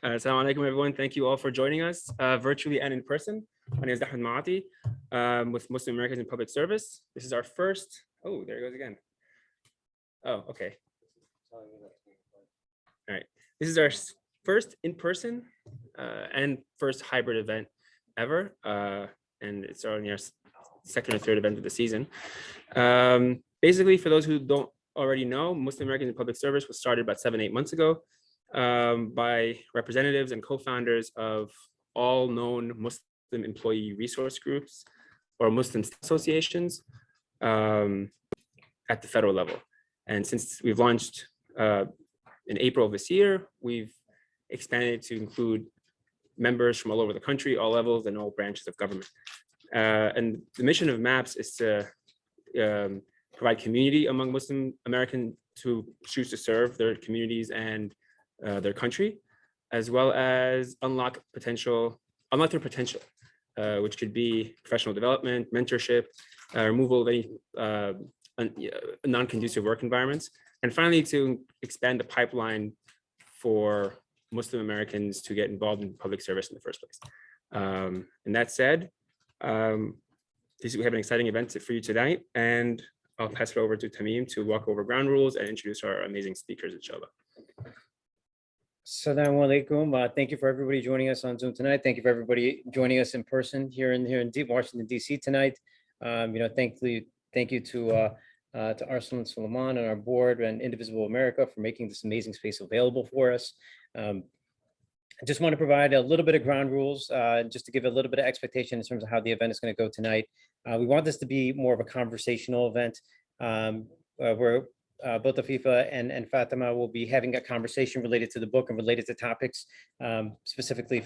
Assalamu alaikum, everyone. Thank you all for joining us virtually and in person. My name is Ahmed Maati with Muslim Americans in Public Service. This is our first, oh, there it goes again. Oh, okay. All right. This is our first in-person and first hybrid event ever. And it's only our second or third event of the season. Basically, for those who don't already know, Muslim Americans in Public Service was started about 7-8 months ago by representatives and co-founders of all known Muslim employee resource groups or Muslim associations at the federal level. And since we've launched in April of this year, we've expanded to include members from all over the country, all levels and all branches of government. And the mission of MAPS is to provide community among Muslim Americans who choose to serve their communities and their country, as well as unlock their potential, which could be professional development, mentorship, removal of any non-conducive work environments, and finally to expand the pipeline for Muslim Americans to get involved in public service in the first place. And that said, we have an exciting event for you tonight, and I'll pass it over to Tamim to walk over ground rules and introduce our amazing speakers, inshallah. Assalamu alaikum. Thank you for everybody joining us on Zoom tonight. Thank you for everybody joining us in person here in Washington, D.C. tonight. Thank you to Arsalan Suleiman and our board and Indivisible America for making this amazing space available for us. I just want to provide a little bit of ground rules, just to give a little bit of expectation in terms of how the event is going to go tonight. We want this to be more of a conversational event where both Afifa and Fatima will be having a conversation related to the book and related to topics specifically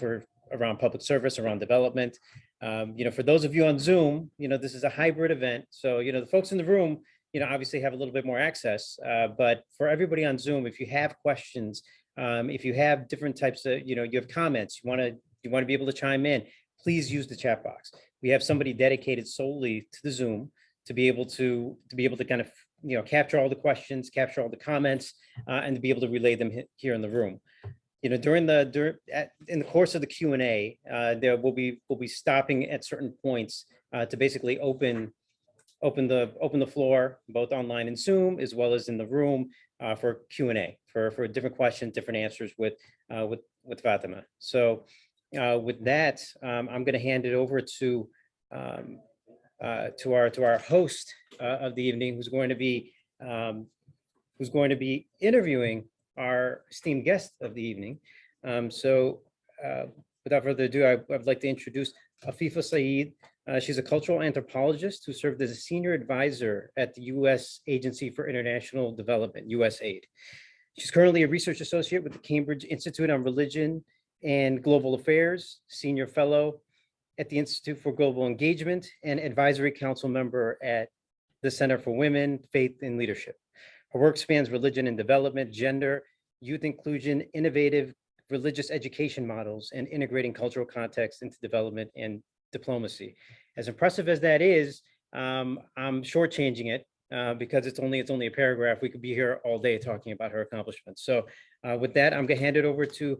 around public service, around development. For those of you on Zoom, this is a hybrid event. So, the folks in the room, obviously have a little bit more access. But for everybody on Zoom, if you have questions, if you have different types of, you have comments, you want to be able to chime in, please use the chat box. We have somebody dedicated solely to the Zoom to be able to kind of, capture all the questions, capture all the comments, and to be able to relay them here in the room. In the course of the Q&A, we'll be stopping at certain points to basically open the floor, both online and Zoom, as well as in the room for Q&A, for different questions, different answers with Fatima. So with that, I'm going to hand it over to our host of the evening, who's going to be interviewing our esteemed guest of the evening. Without further ado, I'd like to introduce Afifa Saeed. She's a cultural anthropologist who served as a senior advisor at the U.S. Agency for International Development, USAID. She's currently a research associate with the Cambridge Institute on Religion and Global Affairs, senior fellow at the Institute for Global Engagement, and advisory council member at the Center for Women, Faith, and Leadership. Her work spans religion and development, gender, youth inclusion, innovative religious education models, and integrating cultural context into development and diplomacy. As impressive as that is, I'm shortchanging it because it's only a paragraph. We could be here all day talking about her accomplishments. So with that, I'm going to hand it over to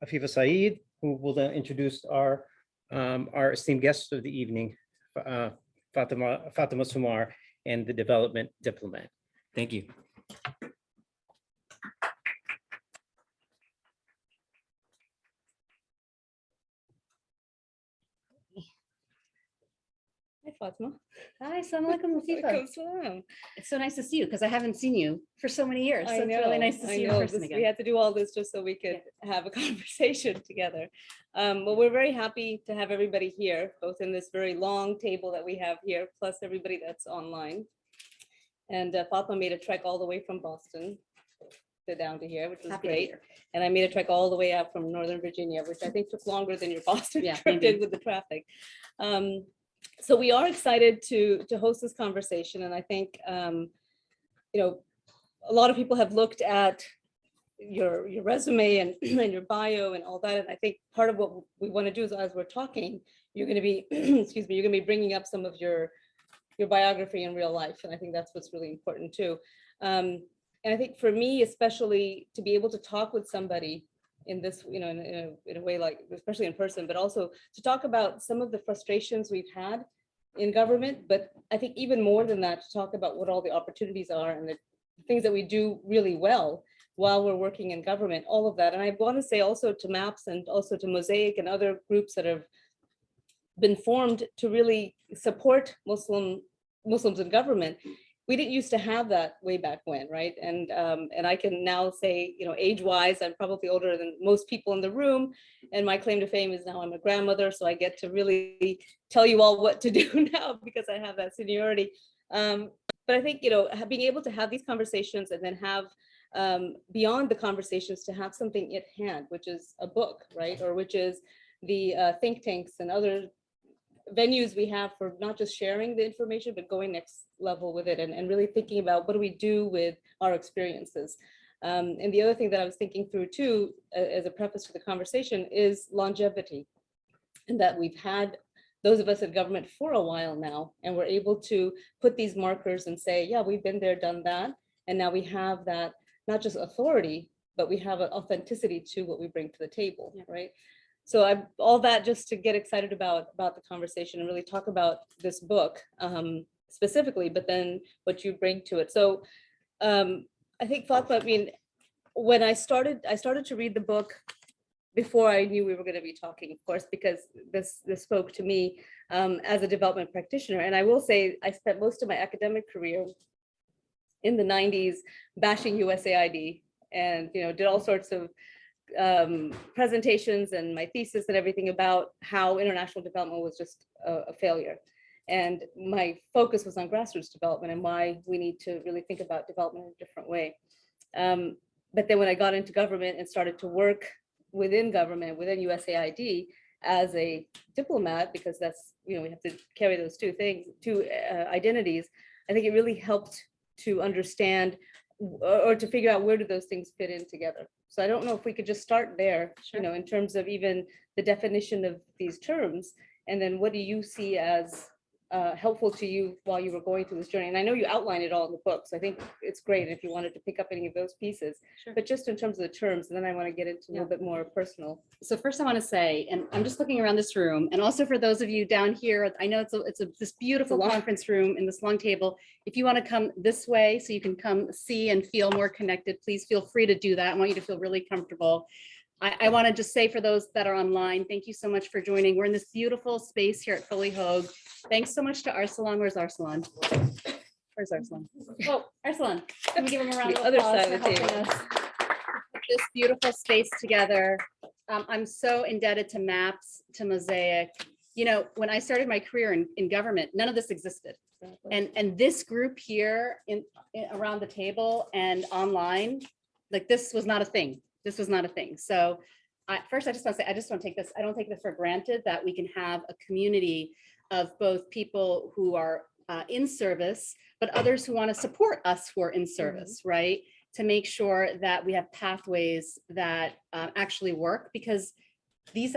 Afifa Saeed, who will then introduce our esteemed guest of the evening, Fatema Sumar, and the Development Diplomat. Thank you. Hi, Fatema. Hi, assalamu alaikum, Latifa. Walaikum salam. It's so nice to see you because I haven't seen you for so many years. So I it's know, really nice to see you in person again. We had to do all this just so we could have a conversation together. Well, we're very happy to have everybody here, both in this very long table that we have here, plus everybody that's online. And Fatma made a trek all the way from Boston to down to here, which was Happy to be great. here. And I made a trek all the way out from Northern Virginia, which I think took longer than your Boston Yeah, trip did with the traffic. So we are excited to host this conversation. And I think, a lot of people have looked at your resume and, and your bio and all that. And I think part of what we want to do is, as we're talking, you're going to be, excuse me, you're going to be bringing up some of your biography in real life. And I think that's what's really important too. And I think for me, especially to be able to talk with somebody in this, in a way like, especially in person, but also to talk about some of the frustrations we've had in government. But I think even more than that, to talk about what all the opportunities are and the things that we do really well while we're working in government, all of that. And I want to say also to MAPS and also to Mosaic and other groups that have been formed to really support Muslims in government. We didn't used to have that way back when, right? And I can now say, age-wise, I'm probably older than most people in the room, and my claim to fame is now I'm a grandmother, so I get to really tell you all what to do now because I have that seniority. But I think, being able to have these conversations and then have beyond the conversations to have something at hand, which is a book, right? Or which is the think tanks and other venues we have for not just sharing the information, but going next level with it and really thinking about what do we do with our experiences. And the other thing that I was thinking through too, as a preface to the conversation, is longevity. And that we've had those of us in government for a while now, and we're able to put these markers and say, yeah, we've been there, done that. And now we have that, not just authority, but we have an authenticity to what we bring to the table, right? So all that just to get excited about the conversation and really talk about this book specifically, but then what you bring to it. So I think Fatma, when I started to read the book before I knew we were going to be talking, of course, because this spoke to me as a development practitioner. And I will say I spent most of my academic career in the 90s bashing USAID and did all sorts of presentations and my thesis and everything about how international development was just a failure. And my focus was on grassroots development and why we need to really think about development in a different way. But then when I got into government and started to work within government, within USAID as a diplomat, because that's, we have to carry those two identities, I think it really helped to understand or to figure out where do those things fit in together. So I don't know if we could just start there, in terms of even the definition of these terms, and then what do you see as helpful to you while you were going through this journey? And I know you outline it all in the book, so I think it's great if you wanted to pick up any of those pieces, but just in terms of the terms, and then I want to get into a little bit more personal. So first I want to say, and I'm just looking around this room, and also for those of you down here, I know it's this beautiful conference room in this long table. If you want to come this way so you can come see and feel more connected, please feel free to do that. I want you to feel really comfortable. I want to just say for those that are online, thank you so much for joining. We're in this beautiful space here at Fully Hogue. Thanks so much to Arsalan. Where's Arsalan? Where's Arsalan? Oh, Arsalan. Can we give him a round of The other applause side of for the helping us put this beautiful space together. I'm so indebted to MAPS, to Mosaic. When I started my career in government, none of this existed. And this group here around the table and online, like this was not a thing. This was not a thing. So first, I just want to say, I don't take this for granted that we can have a community of both people who are in service, but others who want to support us who are in service, right? To make sure that we have pathways that actually work, because these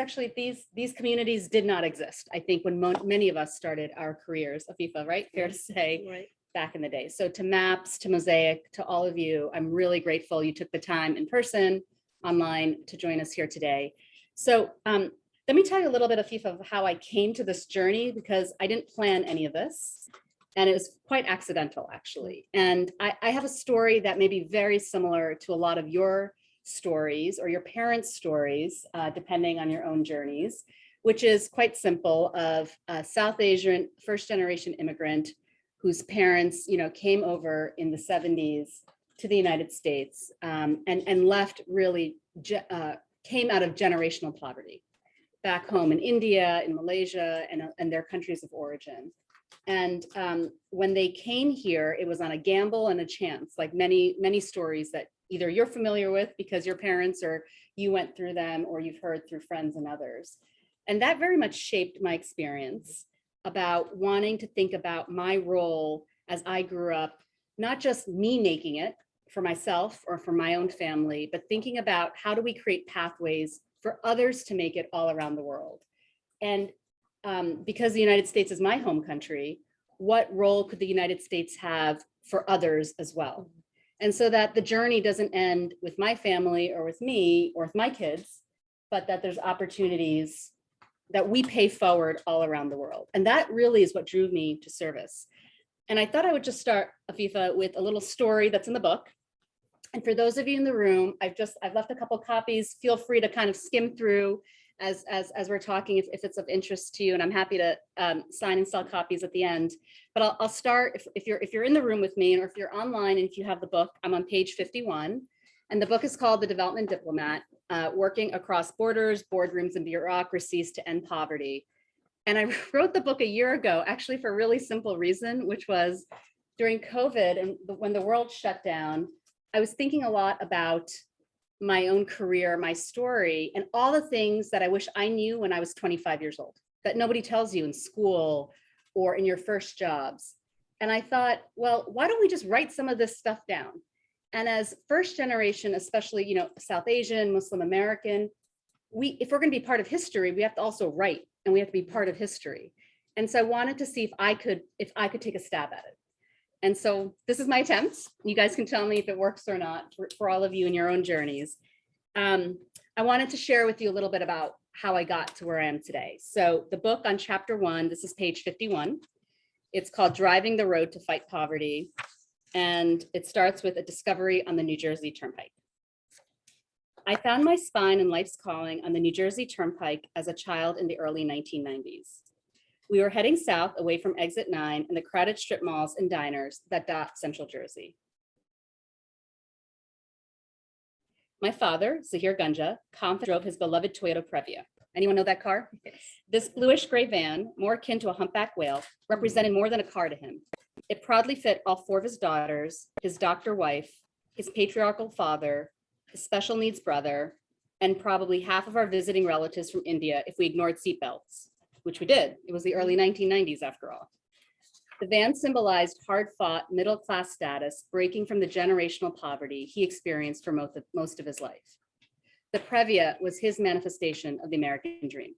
communities did not exist, I think, when many of us started our careers, Afifa, right? Fair to say, right, back in the day. So to MAPS, to Mosaic, to all of you, I'm really grateful you took the time in person, online, to join us here today. So let me tell you a little bit, Afifa, of how I came to this journey, because I didn't plan any of this. And it was quite accidental, actually. And I have a story that may be very similar to a lot of your stories or your parents' stories, depending on your own journeys, which is quite simple, of a South Asian first-generation immigrant whose parents, came over in the 70s to the United States and left really, came out of generational poverty back home in India, in Malaysia, and their countries of origin. And when they came here, it was on a gamble and a chance, like many, many stories that either you're familiar with because your parents or you went through them, or you've heard through friends and others. And that very much shaped my experience about wanting to think about my role as I grew up, not just me making it for myself or for my own family, but thinking about how do we create pathways for others to make it all around the world. And because the United States is my home country, what role could the United States have for others as well? And so that the journey doesn't end with my family or with me or with my kids, but that there's opportunities that we pay forward all around the world. And that really is what drew me to service. And I thought I would just start, Afifa, with a little story that's in the book. And for those of you in the room, I've left a couple copies. Feel free to kind of skim through as we're talking, if it's of interest to you. And I'm happy to sign and sell copies at the end. But I'll start, if you're in the room with me, or if you're online and if you have the book, I'm on page 51. And the book is called The Development Diplomat, Working Across Borders, Boardrooms, and Bureaucracies to End Poverty. And I wrote the book a year ago, actually for a really simple reason, which was during COVID and when the world shut down, I was thinking a lot about my own career, my story, and all the things that I wish I knew when I was 25 years old, that nobody tells you in school or in your first jobs. And I thought, well, why don't we just write some of this stuff down? And as first generation, especially, South Asian, Muslim American, if we're going to be part of history, we have to also write, and we have to be part of history. And so I wanted to see if I could take a stab at it. And so this is my attempt. You guys can tell me if it works or not for all of you in your own journeys. I wanted to share with you a little bit about how I got to where I am today. So the book on chapter 1, this is page 51. It's called Driving the Road to Fight Poverty. And it starts with a discovery on the New Jersey Turnpike. I found my spine and life's calling on the New Jersey Turnpike as a child in the early 1990s. We were heading south away from Exit 9 and the crowded strip malls and diners that dot Central Jersey. My father, Zahir Gunja, confidently drove his beloved Toyota Previa. Anyone know that car? Yes. This bluish gray van, more akin to a humpback whale, represented more than a car to him. It proudly fit all 4 of his daughters, his doctor wife, his patriarchal father, his special needs brother, and probably half of our visiting relatives from India if we ignored seatbelts, which we did. It was the early 1990s after all. The van symbolized hard-fought middle-class status, breaking from the generational poverty he experienced for most of his life. The Previa was his manifestation of the American dream.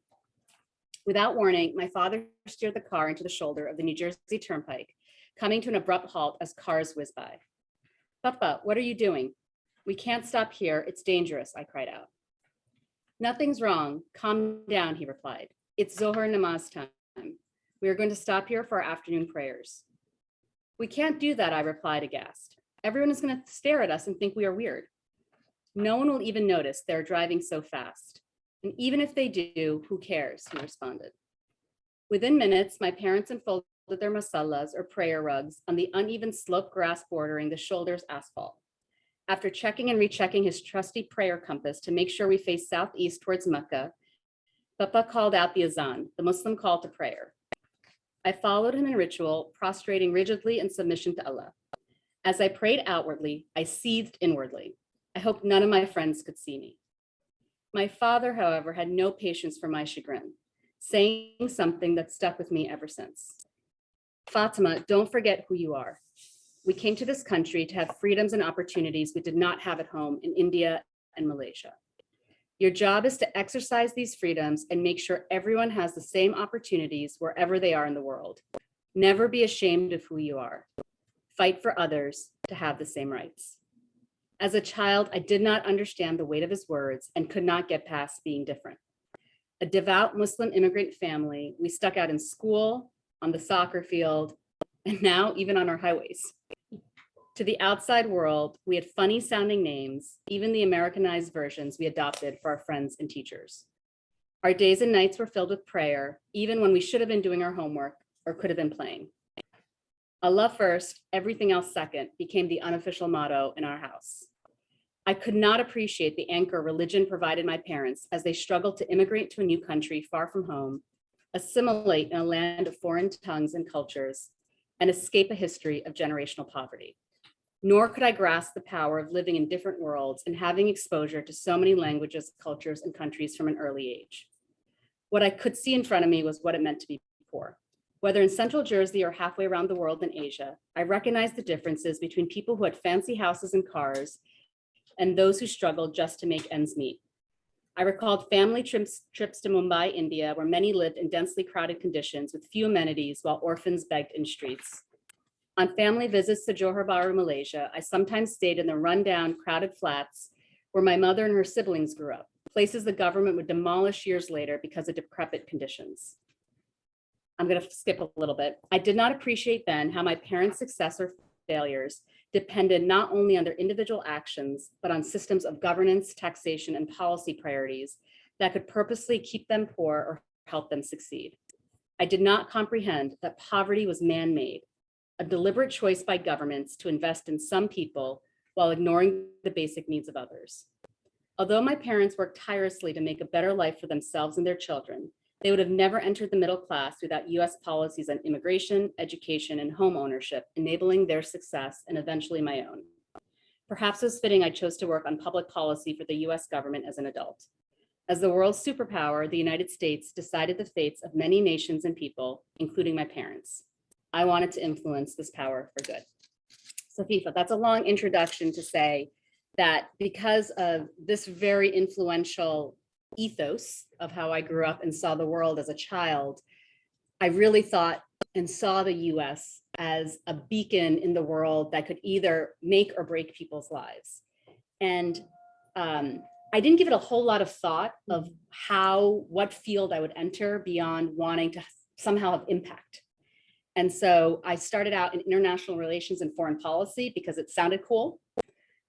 Without warning, my father steered the car into the shoulder of the New Jersey Turnpike, coming to an abrupt halt as cars whizzed by. "Papa, what are you doing?" "We can't stop here. It's dangerous," I cried out. "Nothing's wrong. Calm down," he replied. "It's Zohar Namaz time. We are going to stop here for our afternoon prayers." "We can't do that," I replied aghast. "Everyone is going to stare at us and think we are weird." "No one will even notice they're driving so fast. And even if they do, who cares?" he responded. Within minutes, my parents unfolded their masallas or prayer rugs on the uneven slope grass bordering the shoulder's asphalt. After checking and rechecking his trusty prayer compass to make sure we faced southeast towards Mecca, Papa called out the azan, the Muslim call to prayer. I followed him in ritual, prostrating rigidly in submission to Allah. As I prayed outwardly, I seethed inwardly. I hoped none of my friends could see me. My father, however, had no patience for my chagrin, saying something that stuck with me ever since. "Fatima, don't forget who you are. We came to this country to have freedoms and opportunities we did not have at home in India and Malaysia. Your job is to exercise these freedoms and make sure everyone has the same opportunities wherever they are in the world. Never be ashamed of who you are. Fight for others to have the same rights." As a child, I did not understand the weight of his words and could not get past being different. A devout Muslim immigrant family, we stuck out in school, on the soccer field, and now even on our highways. To the outside world, we had funny sounding names, even the Americanized versions we adopted for our friends and teachers. Our days and nights were filled with prayer, even when we should have been doing our homework or could have been playing. Allah first, everything else second became the unofficial motto in our house. I could not appreciate the anchor religion provided my parents as they struggled to immigrate to a new country far from home, assimilate in a land of foreign tongues and cultures, and escape a history of generational poverty. Nor could I grasp the power of living in different worlds and having exposure to so many languages, cultures, and countries from an early age. What I could see in front of me was what it meant to be poor. Whether in Central Jersey or halfway around the world in Asia, I recognized the differences between people who had fancy houses and cars and those who struggled just to make ends meet. I recalled family trips to Mumbai, India, where many lived in densely crowded conditions with few amenities while orphans begged in streets. On family visits to Johor Bahru, Malaysia, I sometimes stayed in the rundown, crowded flats where my mother and her siblings grew up, places the government would demolish years later because of decrepit conditions. I'm going to skip a little bit. I did not appreciate then how my parents' success or failures depended not only on their individual actions, but on systems of governance, taxation, and policy priorities that could purposely keep them poor or help them succeed. I did not comprehend that poverty was man-made, a deliberate choice by governments to invest in some people while ignoring the basic needs of others. Although my parents worked tirelessly to make a better life for themselves and their children, they would have never entered the middle class without US policies on immigration, education, and home ownership, enabling their success and eventually my own. Perhaps it was fitting I chose to work on public policy for the US government as an adult. As the world's superpower, the United States decided the fates of many nations and people, including my parents. I wanted to influence this power for good. So FIFA, that's a long introduction to say that because of this very influential ethos of how I grew up and saw the world as a child, I really thought and saw the US as a beacon in the world that could either make or break people's lives. And I didn't give it a whole lot of thought of what field I would enter beyond wanting to somehow have impact. And so I started out in international relations and foreign policy because it sounded cool.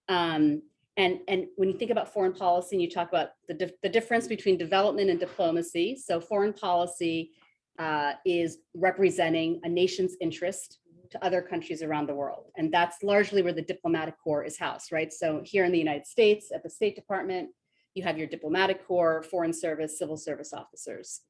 And when you think about foreign policy and you talk about the difference between development and diplomacy, so foreign policy is representing a nation's interest to other countries around the world. And that's largely where the diplomatic corps is housed, right? So here in the United States, at the State Department, you have your diplomatic corps, foreign service, civil service officers.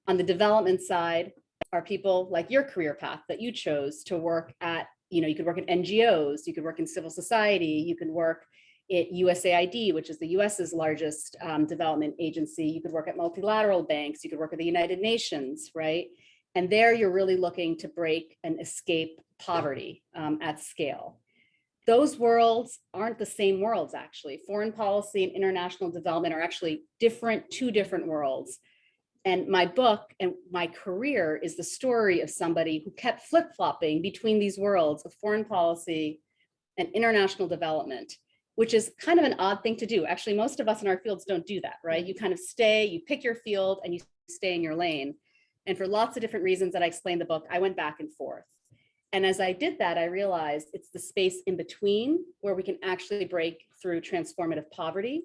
On the development side are people like your career path that you chose to work at, you could work at NGOs, you could work in civil society, you could work at USAID, which is the US's largest development agency. You could work at multilateral banks, you could work at the United Nations, right? And there you're really looking to break and escape poverty at scale. Those worlds aren't the same worlds, actually. Foreign policy and international development are actually two different worlds. And my book and my career is the story of somebody who kept flip-flopping between these worlds of foreign policy and international development, which is kind of an odd thing to do. Actually, most of us in our fields don't do that, right? You kind of you pick your field and you stay in your lane. And for lots of different reasons that I explain in the book, I went back and forth. And as I did that, I realized it's the space in between where we can actually break through transformative poverty.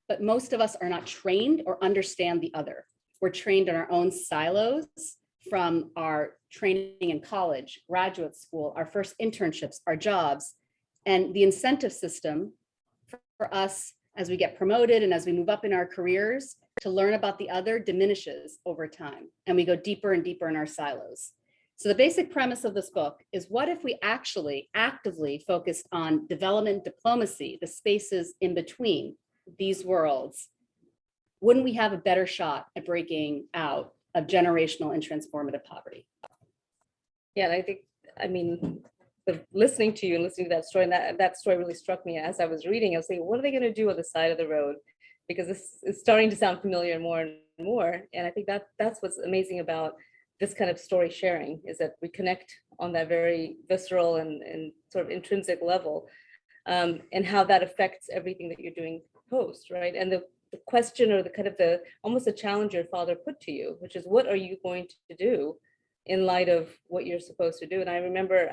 But most of us are not trained or understand the other. We're trained in our own silos from our training in college, graduate school, our first internships, our jobs, and the incentive system for us as we get promoted and as we move up in our careers to learn about the other diminishes over time. And we go deeper and deeper in our silos. So the basic premise of this book is, what if we actually actively focused on development diplomacy, the spaces in between these worlds? Wouldn't we have a better shot at breaking out of generational and transformative poverty? Yeah, and I mean, listening to you and listening to that story, and that story really struck me as I was reading. I was saying, what are they going to do on the side of the road? Because this is starting to sound familiar more and more. And I think that's what's amazing about this kind of story sharing, is that we connect on that very visceral and sort of intrinsic level, and how that affects everything that you're doing post, right? And the question, or almost a challenge your father put to you, which is, what are you going to do in light of what you're supposed to do? And I remember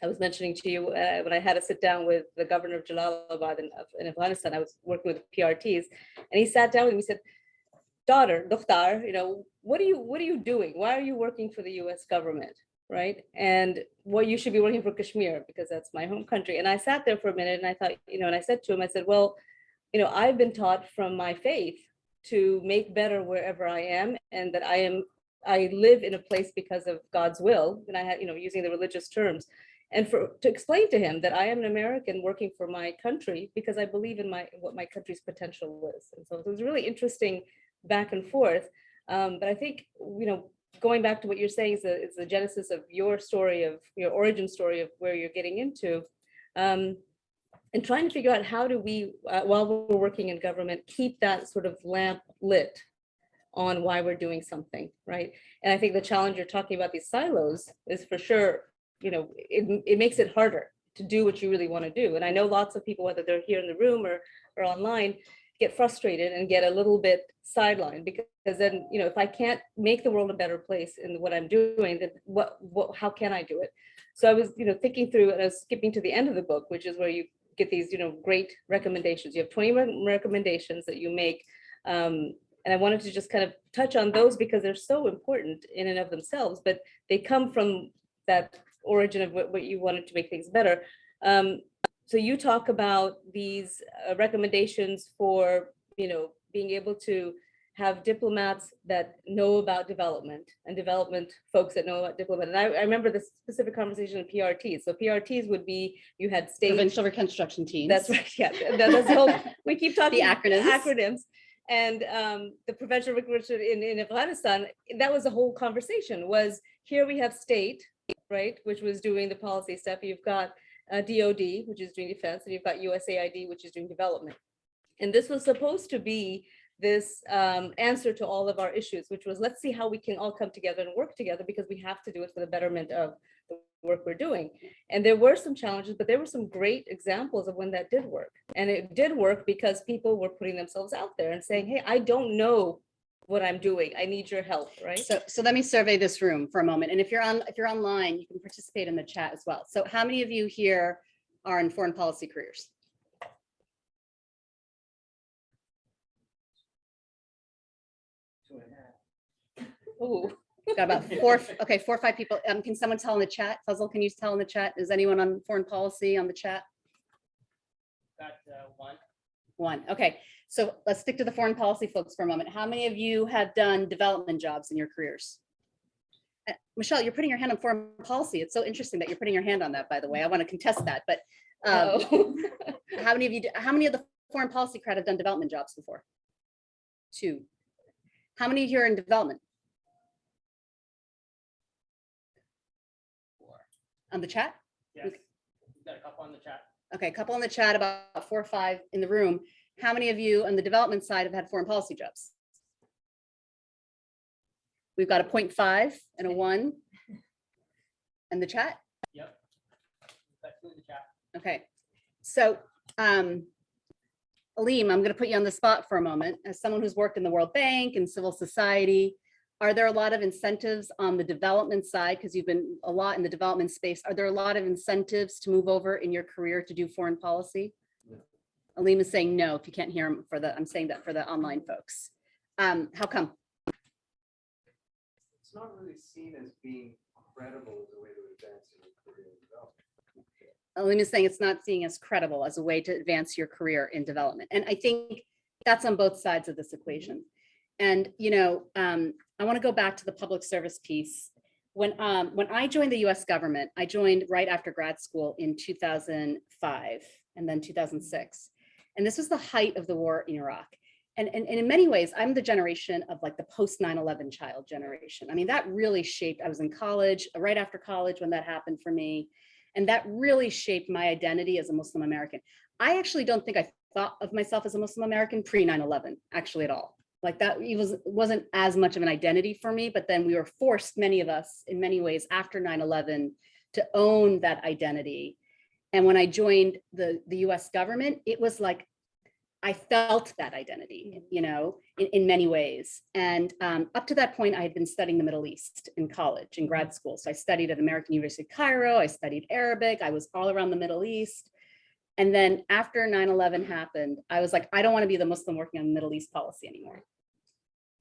I was mentioning to you when I had to sit down with the governor of Jalalabad in Afghanistan. I was working with PRTs, and he sat down with me and said, daughter, Dukhtar, what are you doing? Why are you working for the US government, right? And you should be working for Kashmir, because that's my home country. And I sat there for a minute and I thought, and I said to him, I said, well, I've been taught from my faith to make better wherever I am, and that I live in a place because of God's will. And I had, using the religious terms, and to explain to him that I am an American working for my country because I believe in what my country's potential is. And so it was really interesting back and forth. But I think, going back to what you're saying is the genesis of your story, of your origin story of where you're getting into, and trying to figure out how do we, while we're working in government, keep that sort of lamp lit on why we're doing something, right? And I think the challenge you're talking about, these silos, is for sure it makes it harder to do what you really want to do. And I know lots of people, whether they're here in the room or online, get frustrated and get a little bit sidelined, because then, if I can't make the world a better place in what I'm doing, then how can I do it? So I was, thinking through, and I was skipping to the end of the book, which is where you get these, great recommendations. You have 20 recommendations that you make. And I wanted to just kind of touch on those because they're so important in and of themselves, but they come from that origin of what you wanted to make things better. So you talk about these recommendations for, being able to have diplomats that know about development, and development folks that know about development. And I remember the specific conversation of PRTs. So PRTs would be, you had state. Provincial reconstruction teams. That's right, yeah. That's the whole, we keep talking acronyms. acronyms. And the provincial reconstruction in Afghanistan, that was the whole conversation, was here we have state, right, which was doing the policy stuff. You've got DOD, which is doing defense, and you've got USAID, which is doing development. And this was supposed to be this answer to all of our issues, which was, let's see how we can all come together and work together, because we have to do it for the betterment of the work we're doing. And there were some challenges, but there were some great examples of when that did work. And it did work because people were putting themselves out there and saying, hey, I don't know what I'm doing. I need your help, right? So let me survey this room for a moment. And if you're online, you can participate in the chat as well. So how many of you here are in foreign policy careers? Oh, Got about four or five people. Can someone tell in the chat? Fuzzle, can you tell in the chat? Is anyone on foreign policy on the chat? Got one. One. Okay. So let's stick to the foreign policy folks for a moment. How many of you have done development jobs in your careers? Michelle, you're putting your hand on foreign policy. It's so interesting that you're putting your hand on that, by the way. I want to contest that, but how many of the foreign policy crowd have done development jobs before? Two. How many here are in development? On the chat? Yes, we've got a couple on the chat. Okay, a couple in the chat, about 4 or 5 in the room. How many of you on the development side have had foreign policy jobs? We've got a 0.5 and a 1. And the chat? Yep. Got 2 in the chat. Okay, so Aleem, I'm going to put you on the spot for a moment. As someone who's worked in the World Bank and civil society, are there a lot of incentives on the development side? Because you've been a lot in the development space. Are there a lot of incentives to move over in your career to do foreign policy? No. Aleem is saying no, if you can't hear him I'm saying that for the online folks. How come? It's not really seen as being credible as a way to advance your career in development. Aleem is saying it's not seen as credible as a way to advance your career in development. And I think that's on both sides of this equation. And, I want to go back to the public service piece. When I joined the US government, I joined right after grad school in 2005 and then 2006. And this was the height of the war in Iraq. And in many ways, I'm the generation of like the post 9/11 child generation. I mean, that really shaped, I was in college, right after college when that happened for me. And that really shaped my identity as a Muslim American. I actually don't think I thought of myself as a Muslim American pre 9/11, actually at all. Like that, it wasn't as much of an identity for me, but then we were forced, many of us, in many ways after 9/11 to own that identity. And when I joined the US government, it was like, I felt that identity, in many ways. And up to that point, I had been studying the Middle East in college, in grad school. So I studied at American University of Cairo, I studied Arabic, I was all around the Middle East. And then after 9/11 happened, I was like, I don't want to be the Muslim working on Middle East policy anymore.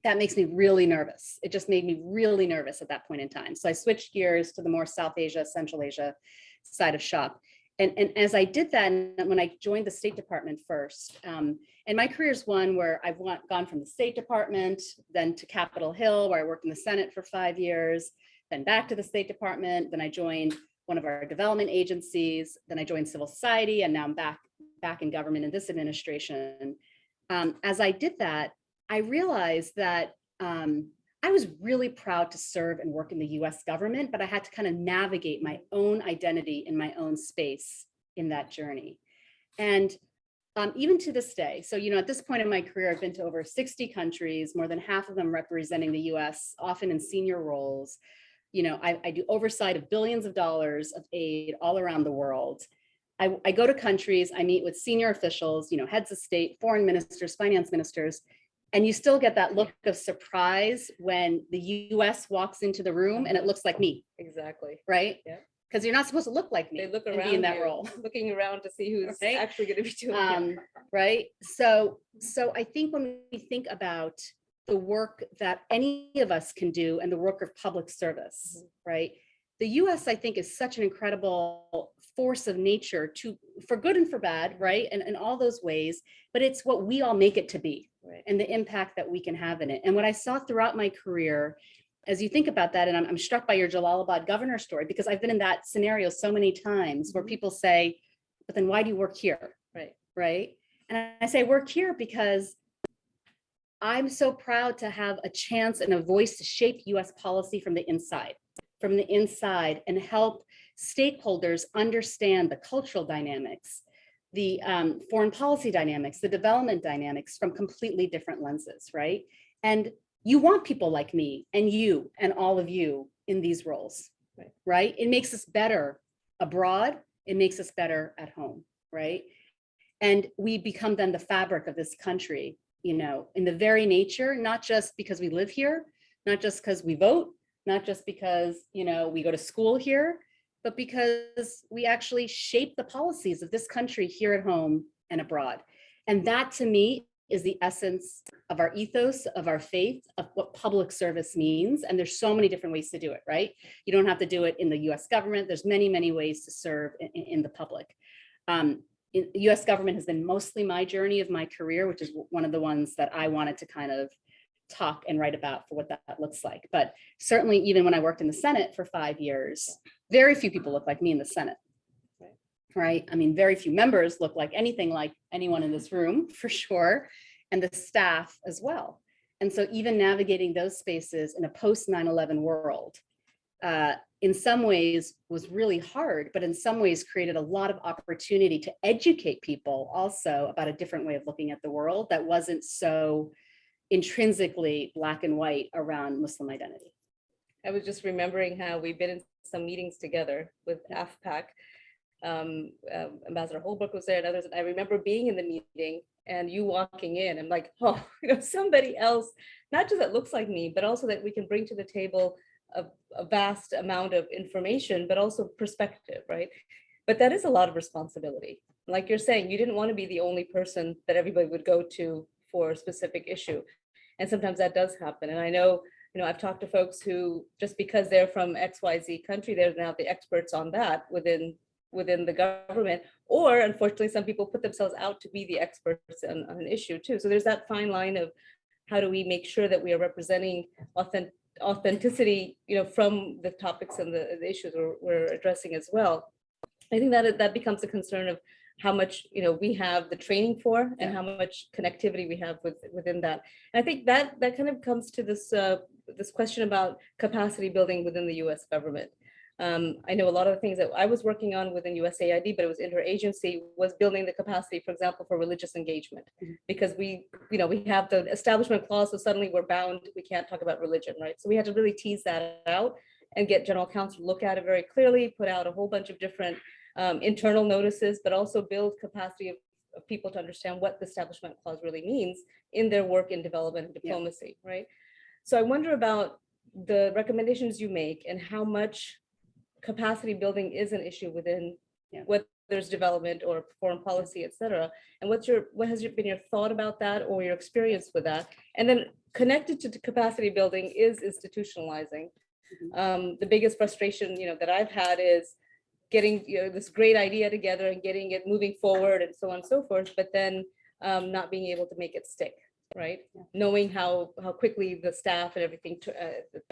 That makes me really nervous. It just made me really nervous at that point in time. So I switched gears to the more South Asia, Central Asia side of shop. And as I did that, and when I joined the State Department first, and my career is one where I've gone from the State Department, then to Capitol Hill, where I worked in the Senate for 5 years, then back to the State Department, then I joined one of our development agencies, then I joined civil society, and now I'm back in government in this administration. As I did that, I realized that I was really proud to serve and work in the US government, but I had to kind of navigate my own identity in my own space in that journey. And even to this day, so, at this point in my career, I've been to over 60 countries, more than half of them representing the US, often in senior roles. I do oversight of billions of dollars of aid all around the world. I go to countries, I meet with senior officials, heads of state, foreign ministers, finance ministers, and you still get that look of surprise when the US walks into the room and it looks like me, Exactly. right? Yeah. Because you're not supposed to look like me. They look and around be in that you, role. looking around to see who's Right? actually going to be doing it. Right. So I think when we think about the work that any of us can do and the work of public service, right? The US, I think, is such an incredible force of nature for good and for bad, right? And all those ways, but it's what we all make it to be, Right. and the impact that we can have in it. And what I saw throughout my career, as you think about that, and I'm struck by your Jalalabad governor story, because I've been in that scenario so many times where people say, but then why do you work here? Right. Right. And I say, work here because I'm so proud to have a chance and a voice to shape US policy from the inside and help stakeholders understand the cultural dynamics, the foreign policy dynamics, the development dynamics from completely different lenses, right? And you want people like me and you and all of you in these roles, right? It makes us better abroad. It makes us better at home, right? And we become then the fabric of this country, in the very nature, not just because we live here, not just because we vote, not just because, we go to school here, but because we actually shape the policies of this country here at home and abroad. And that, to me, is the essence of our ethos, of our faith, of what public service means. And there's so many different ways to do it, right? You don't have to do it in the US government. There's many, many ways to serve in the public. US government has been mostly my journey of my career, which is one of the ones that I wanted to kind of talk and write about for what that looks like. But certainly, even when I worked in the Senate for 5 years, very few people look like me in the Senate, right? I mean, very few members look like anything like anyone in this room, for sure, and the staff as well. And so even navigating those spaces in a post 9/11 world, in some ways was really hard, but in some ways created a lot of opportunity to educate people also about a different way of looking at the world that wasn't so intrinsically black and white around Muslim identity. I was just remembering how we've been in some meetings together with AFPAC. Ambassador Holbrook was there and others. And I remember being in the meeting and you walking in. I'm like, oh, somebody else, not just that looks like me, but also that we can bring to the table a vast amount of information, but also perspective, right? But that is a lot of responsibility. Like you're saying, you didn't want to be the only person that everybody would go to for a specific issue. And sometimes that does happen. And I know, I've talked to folks who, just because they're from XYZ country, they're now the experts on that within the government, or unfortunately, some people put themselves out to be the experts on an issue too. So there's that fine line of how do we make sure that we are representing authenticity, from the topics and the issues we're addressing as well. I think that becomes a concern of how much we have the training for and how much connectivity we have within that. And I think that kind of comes to this this question about capacity building within the U.S. government. I know a lot of the things that I was working on within USAID, but it was interagency, was building the capacity, for example, for religious engagement, because we have the establishment clause, so suddenly we're bound, we can't talk about religion, right? So we had to really tease that out and get general counsel to look at it very clearly, put out a whole bunch of different internal notices, but also build capacity of people to understand what the establishment clause really means in their work in development and diplomacy, right? So I wonder about the recommendations you make and how much capacity building is an issue within whether there's development or foreign policy, et cetera. And what has been your thought about that or your experience with that? And then connected to capacity building is institutionalizing. The biggest frustration, that I've had is getting this great idea together and getting it moving forward and so on and so forth, but then not being able to make it stick, right? Knowing how quickly the staff and everything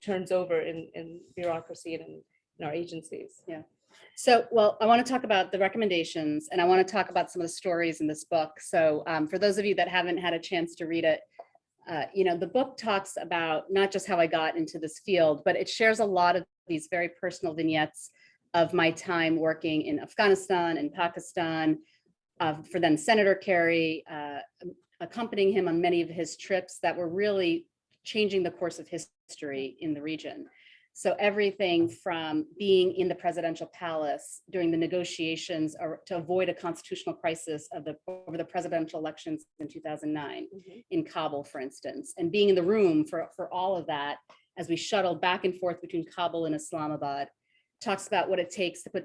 turns over in bureaucracy and in our agencies. Yeah. So, well, I want to talk about the recommendations and I want to talk about some of the stories in this book. So for those of you that haven't had a chance to read it, the book talks about not just how I got into this field, but it shares a lot of these very personal vignettes of my time working in Afghanistan and Pakistan, for then Senator Kerry, accompanying him on many of his trips that were really changing the course of history in the region. So everything from being in the presidential palace during the negotiations to avoid a constitutional crisis over the presidential elections in 2009 in Kabul, for instance, and being in the room for all of that as we shuttled back and forth between Kabul and Islamabad, talks about what it takes to put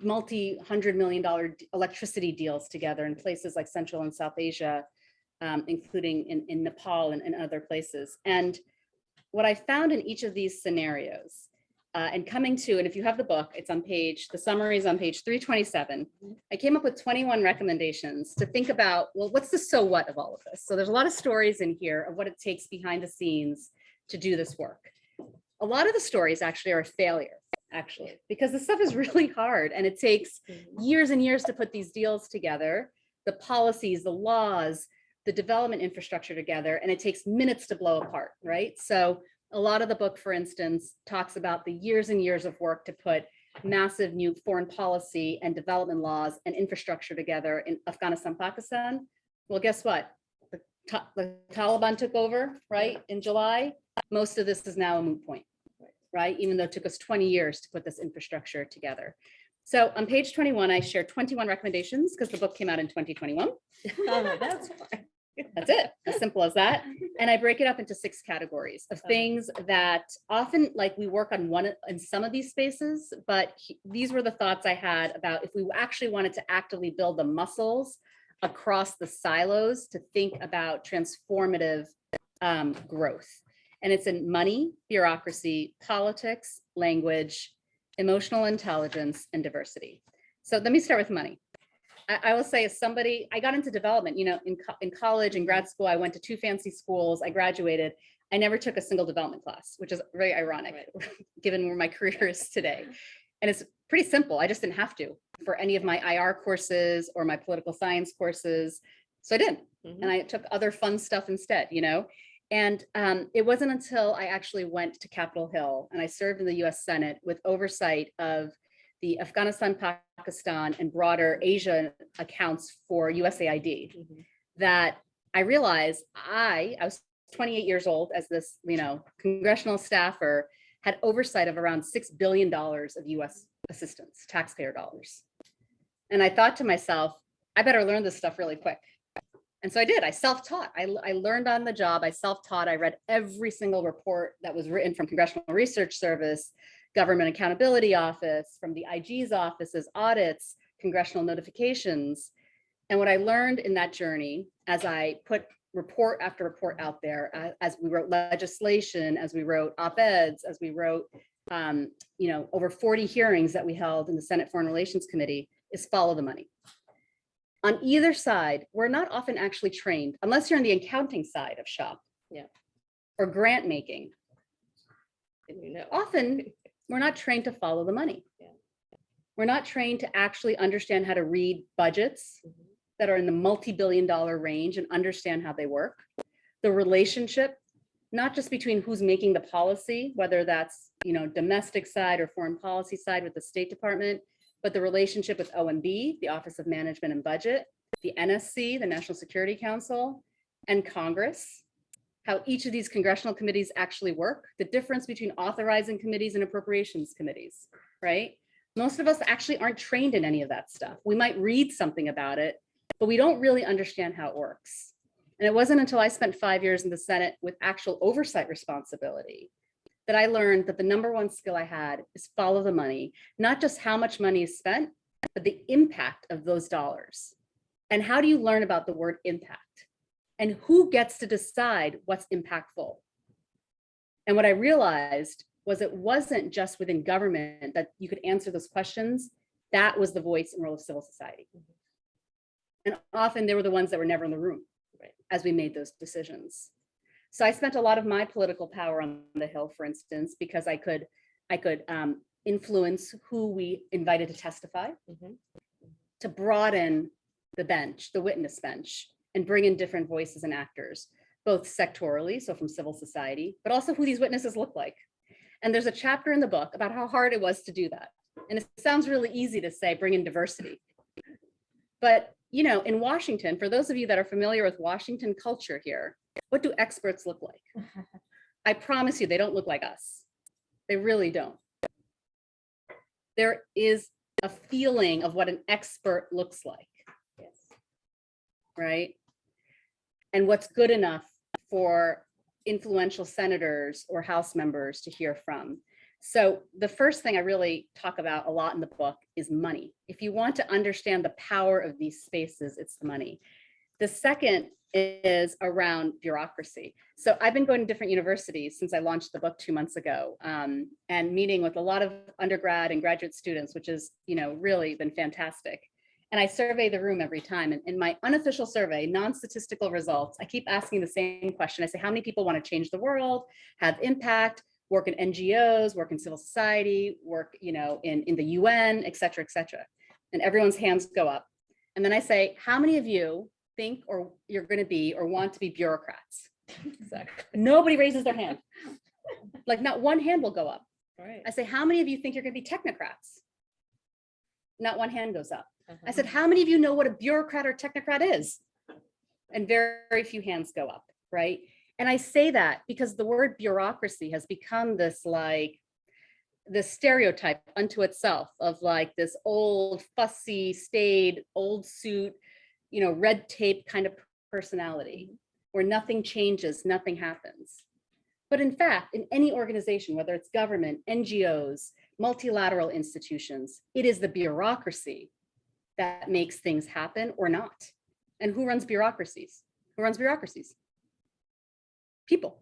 multi-$100 million electricity deals together in places like Central and South Asia, including in Nepal and other places. And what I found in each of these scenarios, and if you have the book, the summary is on page 327. I came up with 21 recommendations to think about, well, what's the so what of all of this? So there's a lot of stories in here of what it takes behind the scenes to do this work. A lot of the stories actually are a failure, because this stuff is really hard and it takes years and years to put these deals together, the policies, the laws, the development infrastructure together, and it takes minutes to blow apart, right? So a lot of the book, for instance, talks about the years and years of work to put massive new foreign policy and development laws and infrastructure together in Afghanistan, Pakistan. Well, guess what? The Taliban took over, right, in July. Most of this is now a moot point, right? Even though it took us 20 years to put this infrastructure together. So on page 21, I share 21 recommendations because the book came out in 2021. That's fine. That's it, as simple as that. And I break it up into 6 categories of things that often, like, we work on one in some of these spaces, but these were the thoughts I had about if we actually wanted to actively build the muscles across the silos to think about transformative growth. And it's in money, bureaucracy, politics, language, emotional intelligence, and diversity. So let me start with money. I will say, as somebody, I got into development, in college and grad school, I went to 2 fancy schools, I graduated. I never took a single development class, which is very ironic given where my career is today. And it's pretty simple. I just didn't have to for any of my IR courses or my political science courses. So I didn't. And I took other fun stuff instead, And it wasn't until I actually went to Capitol Hill and I served in the US Senate with oversight of the Afghanistan, Pakistan, and broader Asia accounts for USAID, that I realized I was 28 years old as this, congressional staffer, had oversight of around $6 billion of US assistance, taxpayer dollars. And I thought to myself, I better learn this stuff really quick. And so I did. I self-taught. I learned on the job. I self-taught. I read every single report that was written from Congressional Research Service, Government Accountability Office, from the IG's offices, audits, congressional notifications. And what I learned in that journey, as I put report after report out there, as we wrote legislation, as we wrote op-eds, as we wrote, over 40 hearings that we held in the Senate Foreign Relations Committee, is follow the money. On either side, we're not often actually trained, unless you're on the accounting side of shop, or grant making. Often, we're not trained to follow the money. We're not trained to actually understand how to read budgets that are in the multi-billion-dollar range and understand how they work. The relationship, not just between who's making the policy, whether that's domestic side or foreign policy side with the State Department, but the relationship with OMB, the Office of Management and Budget, the NSC, the National Security Council, and Congress, how each of these congressional committees actually work, the difference between authorizing committees and appropriations committees, right? Most of us actually aren't trained in any of that stuff. We might read something about it, but we don't really understand how it works. And it wasn't until I spent 5 years in the Senate with actual oversight responsibility that I learned that the number one skill I had is follow the money, not just how much money is spent, but the impact of those dollars. And how do you learn about the word impact? And who gets to decide what's impactful? And what I realized was it wasn't just within government that you could answer those questions. That was the voice and role of civil society. And often they were the ones that were never in the room as we made those decisions. So I spent a lot of my political power on the Hill, for instance, because I could influence who we invited to testify, to broaden the bench, the witness bench, and bring in different voices and actors, both sectorally, so from civil society, but also who these witnesses look like. And there's a chapter in the book about how hard it was to do that. And it sounds really easy to say, bring in diversity. But, in Washington, for those of you that are familiar with Washington culture here, what do experts look like? I promise you, they don't look like us. They really don't. There is a feeling of what an expert looks like, Yes. right? And what's good enough for influential senators or House members to hear from. So the first thing I really talk about a lot in the book is money. If you want to understand the power of these spaces, it's the money. The second is around bureaucracy. So I've been going to different universities since I launched the book 2 months ago, and meeting with a lot of undergrad and graduate students, which has, really been fantastic. And I survey the room every time. And in my unofficial survey, non-statistical results, I keep asking the same question. I say, how many people want to change the world, have impact, work in NGOs, work in civil society, work, in the UN, et cetera, et cetera. And everyone's hands go up. And then I say, how many of you think or you're going to be or want to be bureaucrats? Exactly. Nobody raises their hand. Like not one hand will go up. Right. I say, how many of you think you're going to be technocrats? Not one hand goes up. I Uh-huh. said, how many of you know what a bureaucrat or technocrat is? And very few hands go up, right? And I say that because the word bureaucracy has become this stereotype unto itself of like this old, fussy, staid, old suit, red tape kind of personality where nothing changes, nothing happens. But in fact, in any organization, whether it's government, NGOs, multilateral institutions, it is the bureaucracy that makes things happen or not. And who runs bureaucracies? Who runs bureaucracies? People.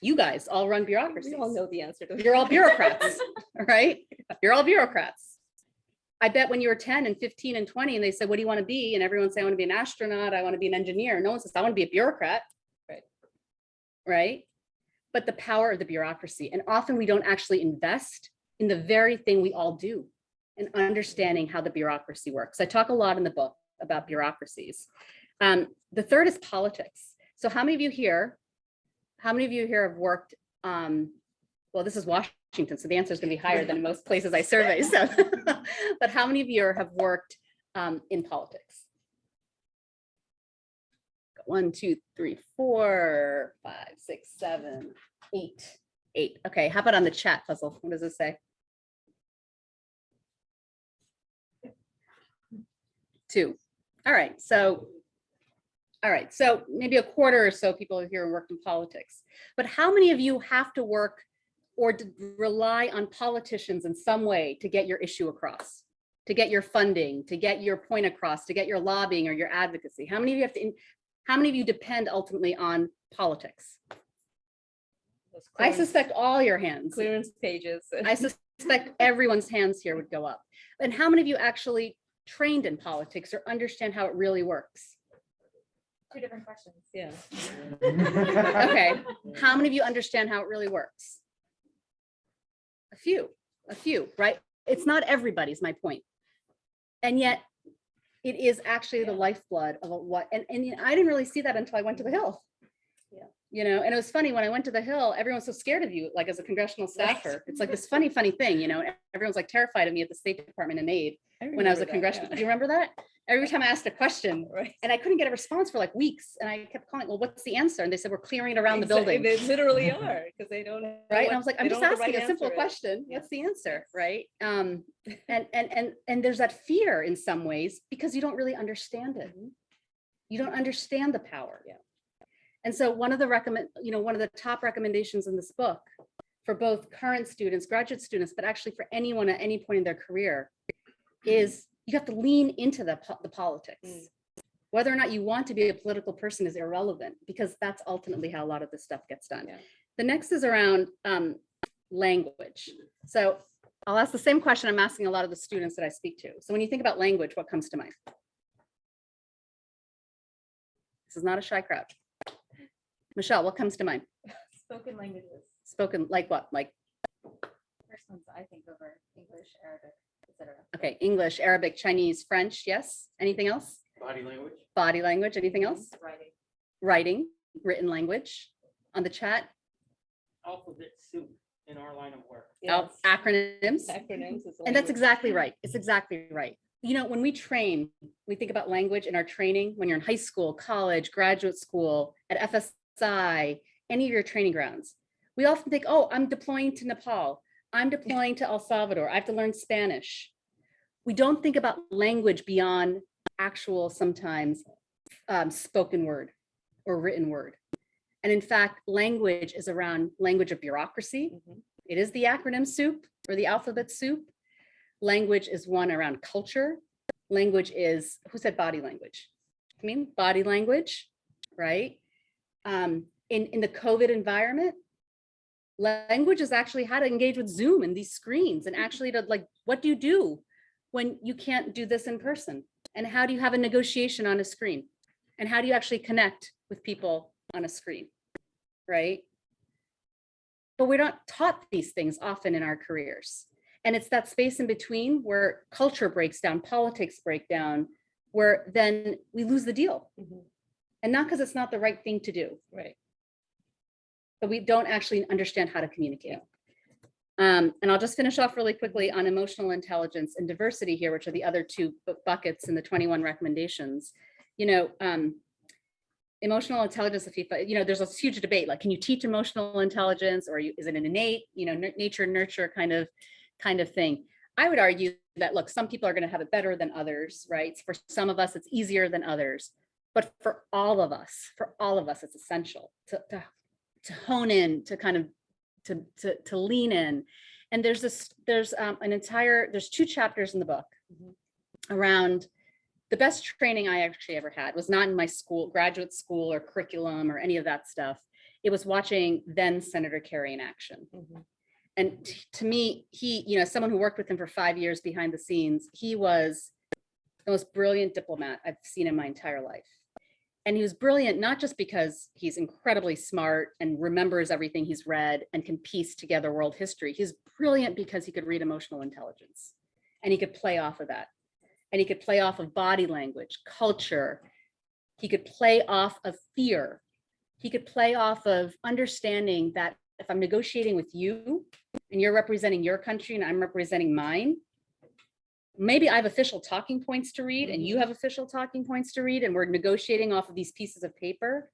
You guys all run bureaucracies. We all know the answer to You're all bureaucrats, right? You're all bureaucrats. I bet when you were 10 and 15 and 20 and they said, what do you want to be? And everyone said, I want to be an astronaut. I want to be an engineer. No one says, I want to be a bureaucrat. Right? But the power of the bureaucracy. And often we don't actually invest in the very thing we all do and understanding how the bureaucracy works. I talk a lot in the book about bureaucracies. The third is politics. So how many of you here have worked, well, this is Washington, so the answer is going to be higher than most places I survey. So, but how many of you have worked in politics? 1, 2, 3, 4, 5, 6, 7, 8. Okay, how about on the chat puzzle? What does it say? 2. All right, so maybe a quarter or so people are here and worked in politics. But how many of you have to work or rely on politicians in some way to get your issue across, to get your funding, to get your point across, to get your lobbying or your advocacy? How many of you how many of you depend ultimately on politics? I suspect all your hands. clearance pages. I suspect everyone's hands here would go up. And how many of you actually trained in politics or understand how it really works? 2 different questions. Yeah. Okay, how many of you understand how it really works? A few, right? It's not everybody's my point. And yet it is actually the lifeblood of what, and I didn't really see that until I went to the Hill. Yeah. And it was funny when I went to the Hill, everyone's so scared of you, like as a congressional staffer. It's like this funny thing, everyone's like terrified of me at the State Department in aid when I was a congressional. Do you remember that? Every time I asked a question Right. and I couldn't get a response for like weeks. And I kept calling, well, what's the answer? And they said, we're clearing it around the Exactly, building. They literally are, because they don't know Right. what- And I was like, they I'm just don't know what the asking right a simple answer is. question. Yeah. What's the answer? Right. And there's that fear in some ways because you don't really understand it. You don't understand the power. Yeah. And so one of the top recommendations in this book for both current students, graduate students, but actually for anyone at any point in their career is you have to lean into the politics. Mm. Whether or not you want to be a political person is irrelevant because that's ultimately how a lot of this stuff gets done. Yeah. The next is around language. So I'll ask the same question I'm asking a lot of the students that I speak to. So when you think about language, what comes to mind? This is not a shy crowd. Michelle, what comes to mind? Spoken languages. Spoken, like what? Like, First ones I think of are English, Arabic, etc. okay, English, Arabic, Chinese, French, yes. Anything else? Body language? Body language, anything else? Writing. Writing, written language. On the chat, Alphabet soup in our line of work. oh, Yes. acronyms. Acronyms is And that's language. exactly right. It's exactly right. When we train, we think about language in our training when you're in high school, college, graduate school, at FSI, any of your training grounds. We often think, oh, I'm deploying to Nepal. I'm deploying to El Salvador. I have to learn Spanish. We don't think about language beyond actual, sometimes spoken word or written word. And in fact, language is around language of bureaucracy. It is the acronym soup or the alphabet soup. Language is one around culture. Language is, who said body language? I mean, body language, right? In the COVID environment, language is actually how to engage with Zoom and these screens, and actually to like, what do you do when you can't do this in person? And how do you have a negotiation on a screen? And how do you actually connect with people on a screen, right? But we're not taught these things often in our careers. And it's that space in between where culture breaks down, politics break down, where then we lose the deal. And not because it's not the right thing to do. Right. But we don't actually understand how to communicate. And I'll just finish off really quickly on emotional intelligence and diversity here, which are the other two buckets in the 21 recommendations. You know, emotional intelligence, Afifa, you know, there's a huge debate, like, can you teach emotional intelligence, or is it an innate, you know, nature, nurture kind of thing? I would argue that, look, some people are going to have it better than others, right? For some of us, it's easier than others. But for all of us, it's essential to hone in, to kind of to lean in. And there's two chapters in the book around the best training I actually ever had was not in my school, graduate school or curriculum or any of that stuff. It was watching then Senator Kerry in action. And to me, he, you know, someone who worked with him for 5 years behind the scenes, he was the most brilliant diplomat I've seen in my entire life. And he was brilliant, not just because he's incredibly smart and remembers everything he's read and can piece together world history. He's brilliant because he could read emotional intelligence and he could play off of that. And he could play off of body language, culture. He could play off of fear. He could play off of understanding that if I'm negotiating with you and you're representing your country and I'm representing mine, maybe I have official talking points to read and you have official talking points to read, and we're negotiating off of these pieces of paper.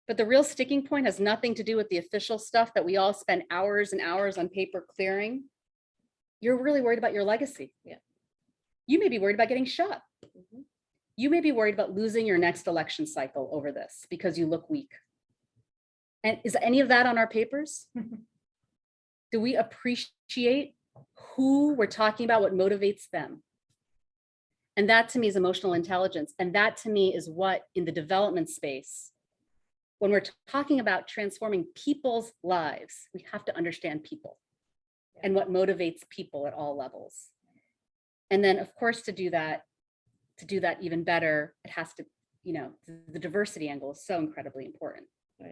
But the real sticking point has nothing to do with the official stuff that we all spend hours and hours on paper clearing. You're really worried about your legacy. Yeah. You may be worried about getting shot. You may be worried about losing your next election cycle over this because you look weak. And is any of that on our papers? Do we appreciate who we're talking about, what motivates them? And that to me is emotional intelligence. And that to me is what, in the development space, when we're talking about transforming people's lives, we have to understand people and what motivates people at all levels. And then, of course, to do that even better, it has to, you know, the diversity angle is so incredibly important,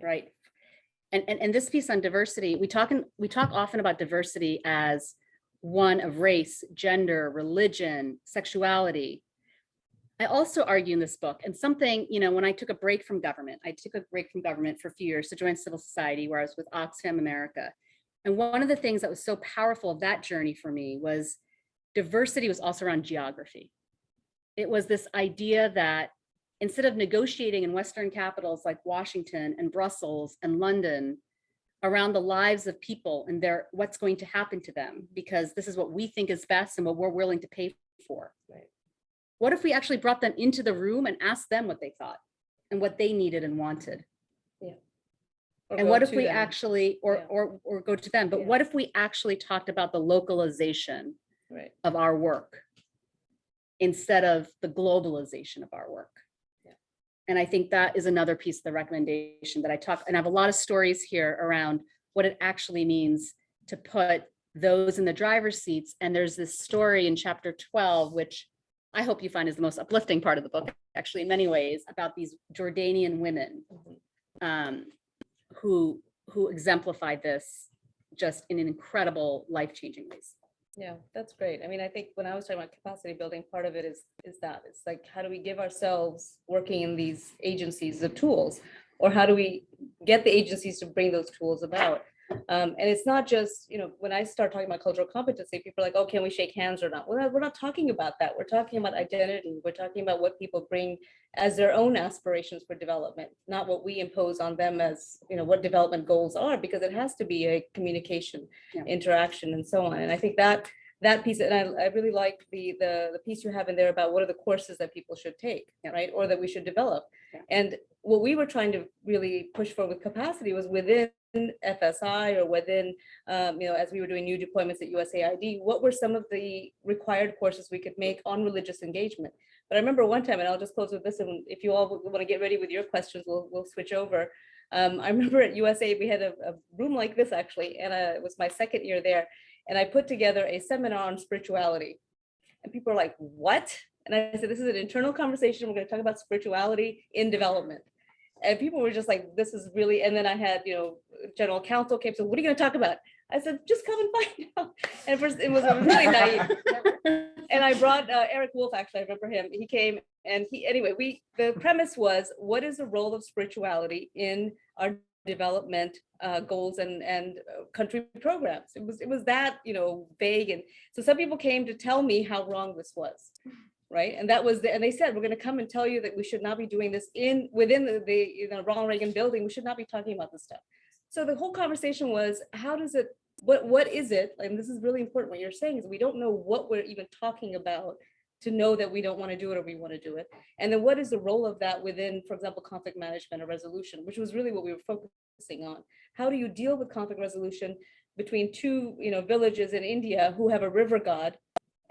right? And this piece on diversity, we talk often about diversity as one of race, gender, religion, sexuality. I also argue in this book, and something, you know, when I took a break from government for a few years to join civil society, where I was with Oxfam America. And one of the things that was so powerful of that journey for me was diversity was also around geography. It was this idea that instead of negotiating in Western capitals like Washington and Brussels and London around the lives of people and what's going to happen to them, because this is what we think is best and what we're willing to pay for. Right. What if we actually brought them into the room and asked them what they thought and what they needed and wanted? Yeah. And what if we actually, or go to them, but what if we actually talked about the localization of our work instead of the globalization of our work? And I think that is another piece of the recommendation that I talk, and I have a lot of stories here around what it actually means to put those in the driver's seats. And there's this story in chapter 12, which I hope you find is the most uplifting part of the book, actually, in many ways, about these Jordanian women who exemplified this just in an incredible, life-changing ways. Yeah, that's great. I mean, I think when I was talking about capacity building, part of it is that it's like, how do we give ourselves working in these agencies the tools, or how do we get the agencies to bring those tools about? And it's not just, when I start talking about cultural competency, people are like, oh, can we shake hands or not? We're not talking about that. We're talking about identity. We're talking about what people bring as their own aspirations for development, not what we impose on them as, what development goals are, because it has to be a communication, Yeah. interaction, and so on. And I think that piece, and I really like the piece you have in there about what are the courses that people should take, Yep. right? Or that we should develop. Yeah. And what we were trying to really push for with capacity was within FSI or within, as we were doing new deployments at USAID, what were some of the required courses we could make on religious engagement? But I remember one time, and I'll just close with this, and if you all want to get ready with your questions, we'll switch over. I remember at USA, we had a room like this actually, and it was my second year there. And I put together a seminar on spirituality. And people are like, what? And I said, this is an internal conversation. We're going to talk about spirituality in development. And people were just like, this is really, and then I had, general counsel came, so what are you going to talk about? I said, just come and find out. And first it was really naive. And I brought Eric Wolf, actually, I remember him. He came and the premise was, what is the role of spirituality in our development goals and country programs? It was that, vague. And so some people came to tell me how wrong this was. Right. And that was and they said, we're going to come and tell you that we should not be doing this within the Ronald Reagan building. We should not be talking about this stuff. So the whole conversation was, how does it, what is it? And this is really important. What you're saying is we don't know what we're even talking about to know that we don't want to do it or we want to do it. And then what is the role of that within, for example, conflict management or resolution, which was really what we were focusing on. How do you deal with conflict resolution between two, villages in India who have a river god?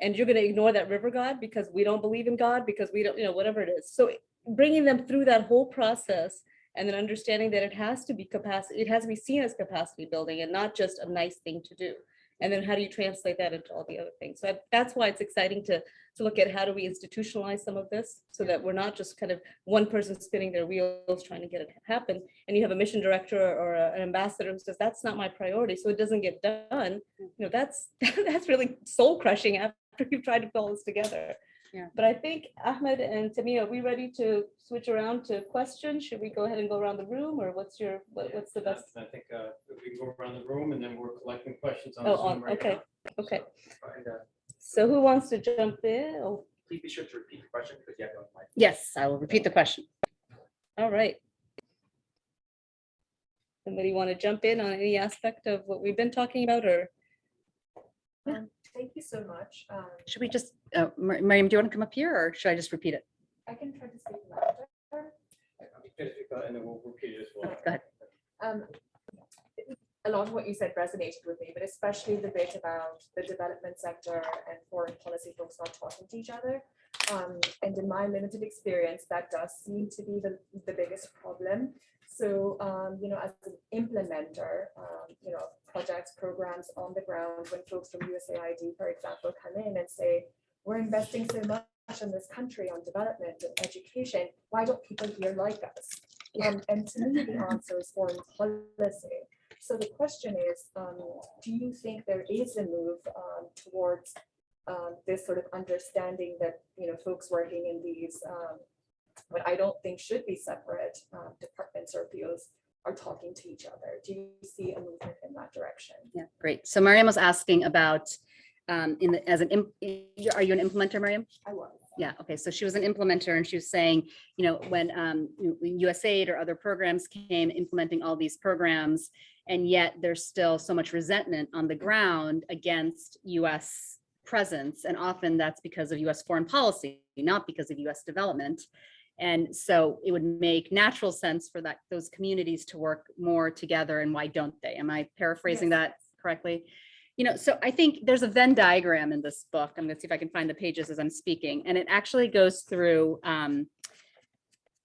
And you're going to ignore that river god because we don't believe in God, because we don't, whatever it is. So bringing them through that whole process and then understanding that it has to be capacity, it has to be seen as capacity building and not just a nice thing to do. And then how do you translate that into all the other things? So that's why it's exciting to look at how do we institutionalize some of this so that we're not just kind of one person spinning their wheels trying to get it to happen. And you have a mission director or an ambassador who says, that's not my priority, so it doesn't get done. That's really soul crushing after you've tried to pull this together. Yeah. But I think Ahmed and Tamia, are we ready to switch around to questions? Should we go ahead and go around the room, or what's the best? I think if we go around the room and then we're collecting questions on Oh, Zoom right okay, now. okay. So, So who wants to jump in? Oh, Please be sure to repeat the question because you have no mic. Yes, I will repeat the question. all right. Somebody want to jump in on any aspect of what we've been talking about, or? Thank you so much. Should we just, Miriam, do you want to come up here or should I just repeat it? I can try to speak louder. And then we'll repeat it as well. Go ahead. A lot of what you said resonated with me, but especially the bit about the development sector and foreign policy folks not talking to each other. And in my limited experience, that does seem to be the biggest problem. So, as an implementer, projects, programs on the ground, when folks from USAID, for example, come in and say, we're investing so much in this country on development and education, why don't people here like us? And to me, the answer is foreign policy. So the question is, do you think there is a move towards this sort of understanding that, folks working in these, what I don't think should be separate departments or fields are talking to each other? Do you see a movement in that direction? Yeah, great. So Miriam was asking about, are you an implementer, Miriam? I was. Yeah, okay. So she was an implementer and she was saying, when USAID or other programs came implementing all these programs, and yet there's still so much resentment on the ground against US presence. And often that's because of US foreign policy, not because of US development. And so it would make natural sense for those communities to work more together. And why don't they? Am I paraphrasing that correctly? So I think there's a Venn diagram in this book. I'm going to see if I can find the pages as I'm speaking. And it actually goes through,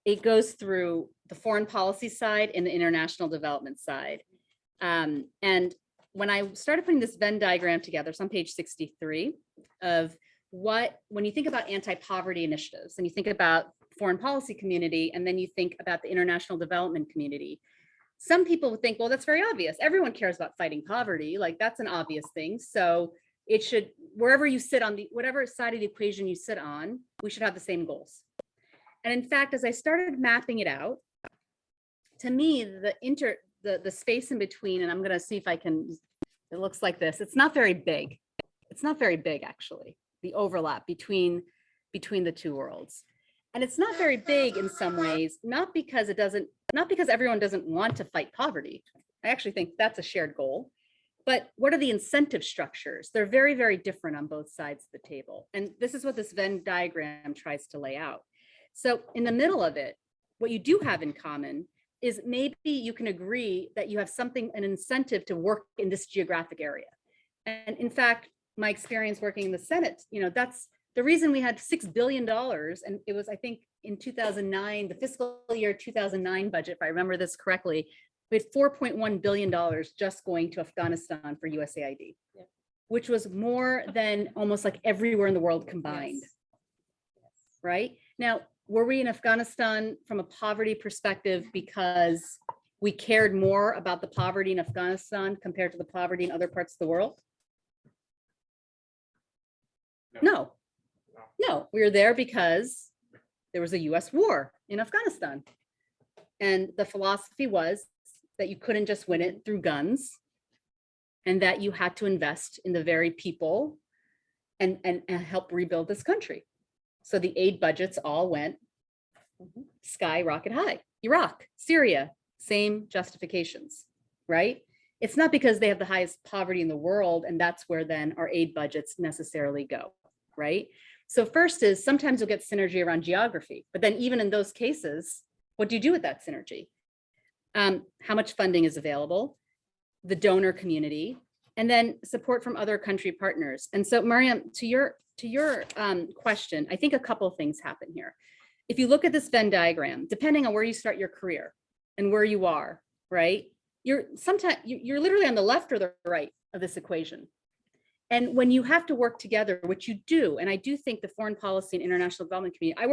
the foreign policy side and the international development side. And when I started putting this Venn diagram together, it's on page 63 of when you think about anti-poverty initiatives and you think about foreign policy community, and then you think about the international development community, some people would think, well, that's very obvious. Everyone cares about fighting poverty. Like that's an obvious thing. So it should, wherever you sit on whatever side of the equation you sit on, we should have the same goals. And in fact, as I started mapping it out, to me, the the space in between, and I'm gonna see if I can, it looks like this. It's not very big. It's not very big, actually, the overlap between the two worlds. And it's not very big in some ways, not because everyone doesn't want to fight poverty. I actually think that's a shared goal. But what are the incentive structures? They're very, very different on both sides of the table. And this is what this Venn diagram tries to lay out. So in the middle of it, what you do have in common is maybe you can agree that you have something, an incentive to work in this geographic area. And in fact, my experience working in the Senate, that's the reason we had $6 billion. And it was, I think, in 2009, the fiscal year 2009 budget, if I remember this correctly, we had $4.1 billion just going to Afghanistan for USAID, which was more than almost like everywhere in the world combined. Right? Now, were we in Afghanistan from a poverty perspective because we cared more about the poverty in Afghanistan compared to the poverty in other parts of the world? No. No, we were there because there was a US war in Afghanistan. And the philosophy was that you couldn't just win it through guns, and that you had to invest in the very people and help rebuild this country. So the aid budgets all went skyrocket high. Iraq, Syria, same justifications, right? It's not because they have the highest poverty in the world and that's where then our aid budgets necessarily go, right? So first is sometimes you'll get synergy around geography, but then even in those cases, what do you do with that synergy? How much funding is available, the donor community, and then support from other country partners. And so Mariam, to your question, I think a couple of things happen here. If you look at this Venn diagram, depending on where you start your career and where you are, right? You're literally on the left or the right of this equation. And when you have to work together, which you do, and I do think the foreign policy and international development community, I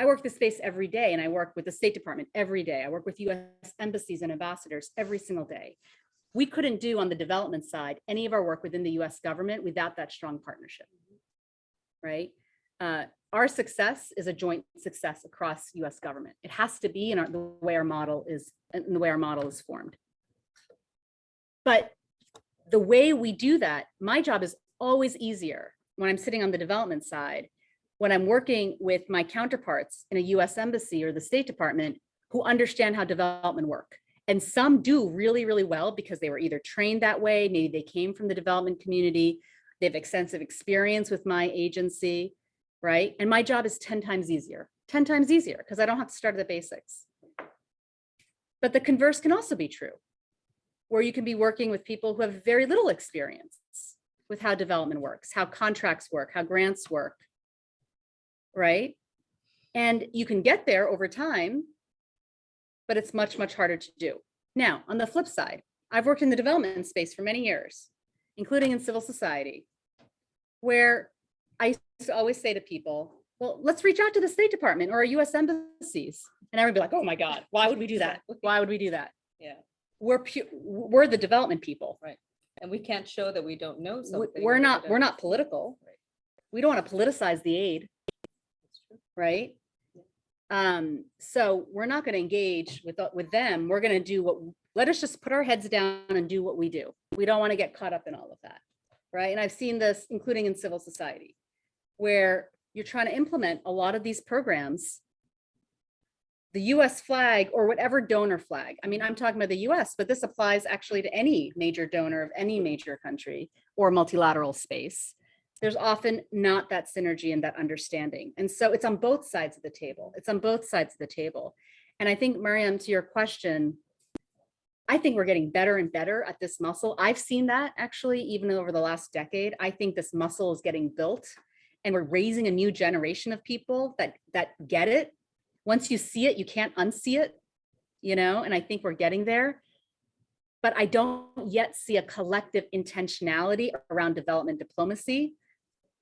work this space every day, and I work with the State Department every day. I work with US embassies and ambassadors every single day. We couldn't do on the development side any of our work within the US government without that strong partnership, right? Our success is a joint success across US government. It has to be in the way our model is formed. But the way we do that, my job is always easier when I'm sitting on the development side, when I'm working with my counterparts in a US embassy or the State Department who understand how development work. And some do really, really well because they were either trained that way, maybe they came from the development community, they have extensive experience with my agency, right? And my job is 10 times easier because I don't have to start at the basics. But the converse can also be true, where you can be working with people who have very little experience with how development works, how contracts work, how grants work, right? And you can get there over time, but it's much, much harder to do. Now, on the flip side, I've worked in the development space for many years, including in civil society, where I used to always say to people, well, let's reach out to the State Department or our US embassies. And I would be like, oh my God, why would we do that? Why would we do that? Yeah. We're the development people. Right. And we can't show that we don't know something. We're not political. Right. We don't want to politicize the aid. Right. So we're not going to engage with them. We're going to do let us just put our heads down and do what we do. We don't want to get caught up in all of that. Right. And I've seen this, including in civil society, where you're trying to implement a lot of these programs, the US flag or whatever donor flag. I mean, I'm talking about the US, but this applies actually to any major donor of any major country or multilateral space. There's often not that synergy and that understanding. And so it's on both sides of the table. And I think, Mariam, to your question, I think we're getting better and better at this muscle. I've seen that actually, even over the last decade. I think this muscle is getting built and we're raising a new generation of people that get it. Once you see it, you can't unsee it, and I think we're getting there. But I don't yet see a collective intentionality around development diplomacy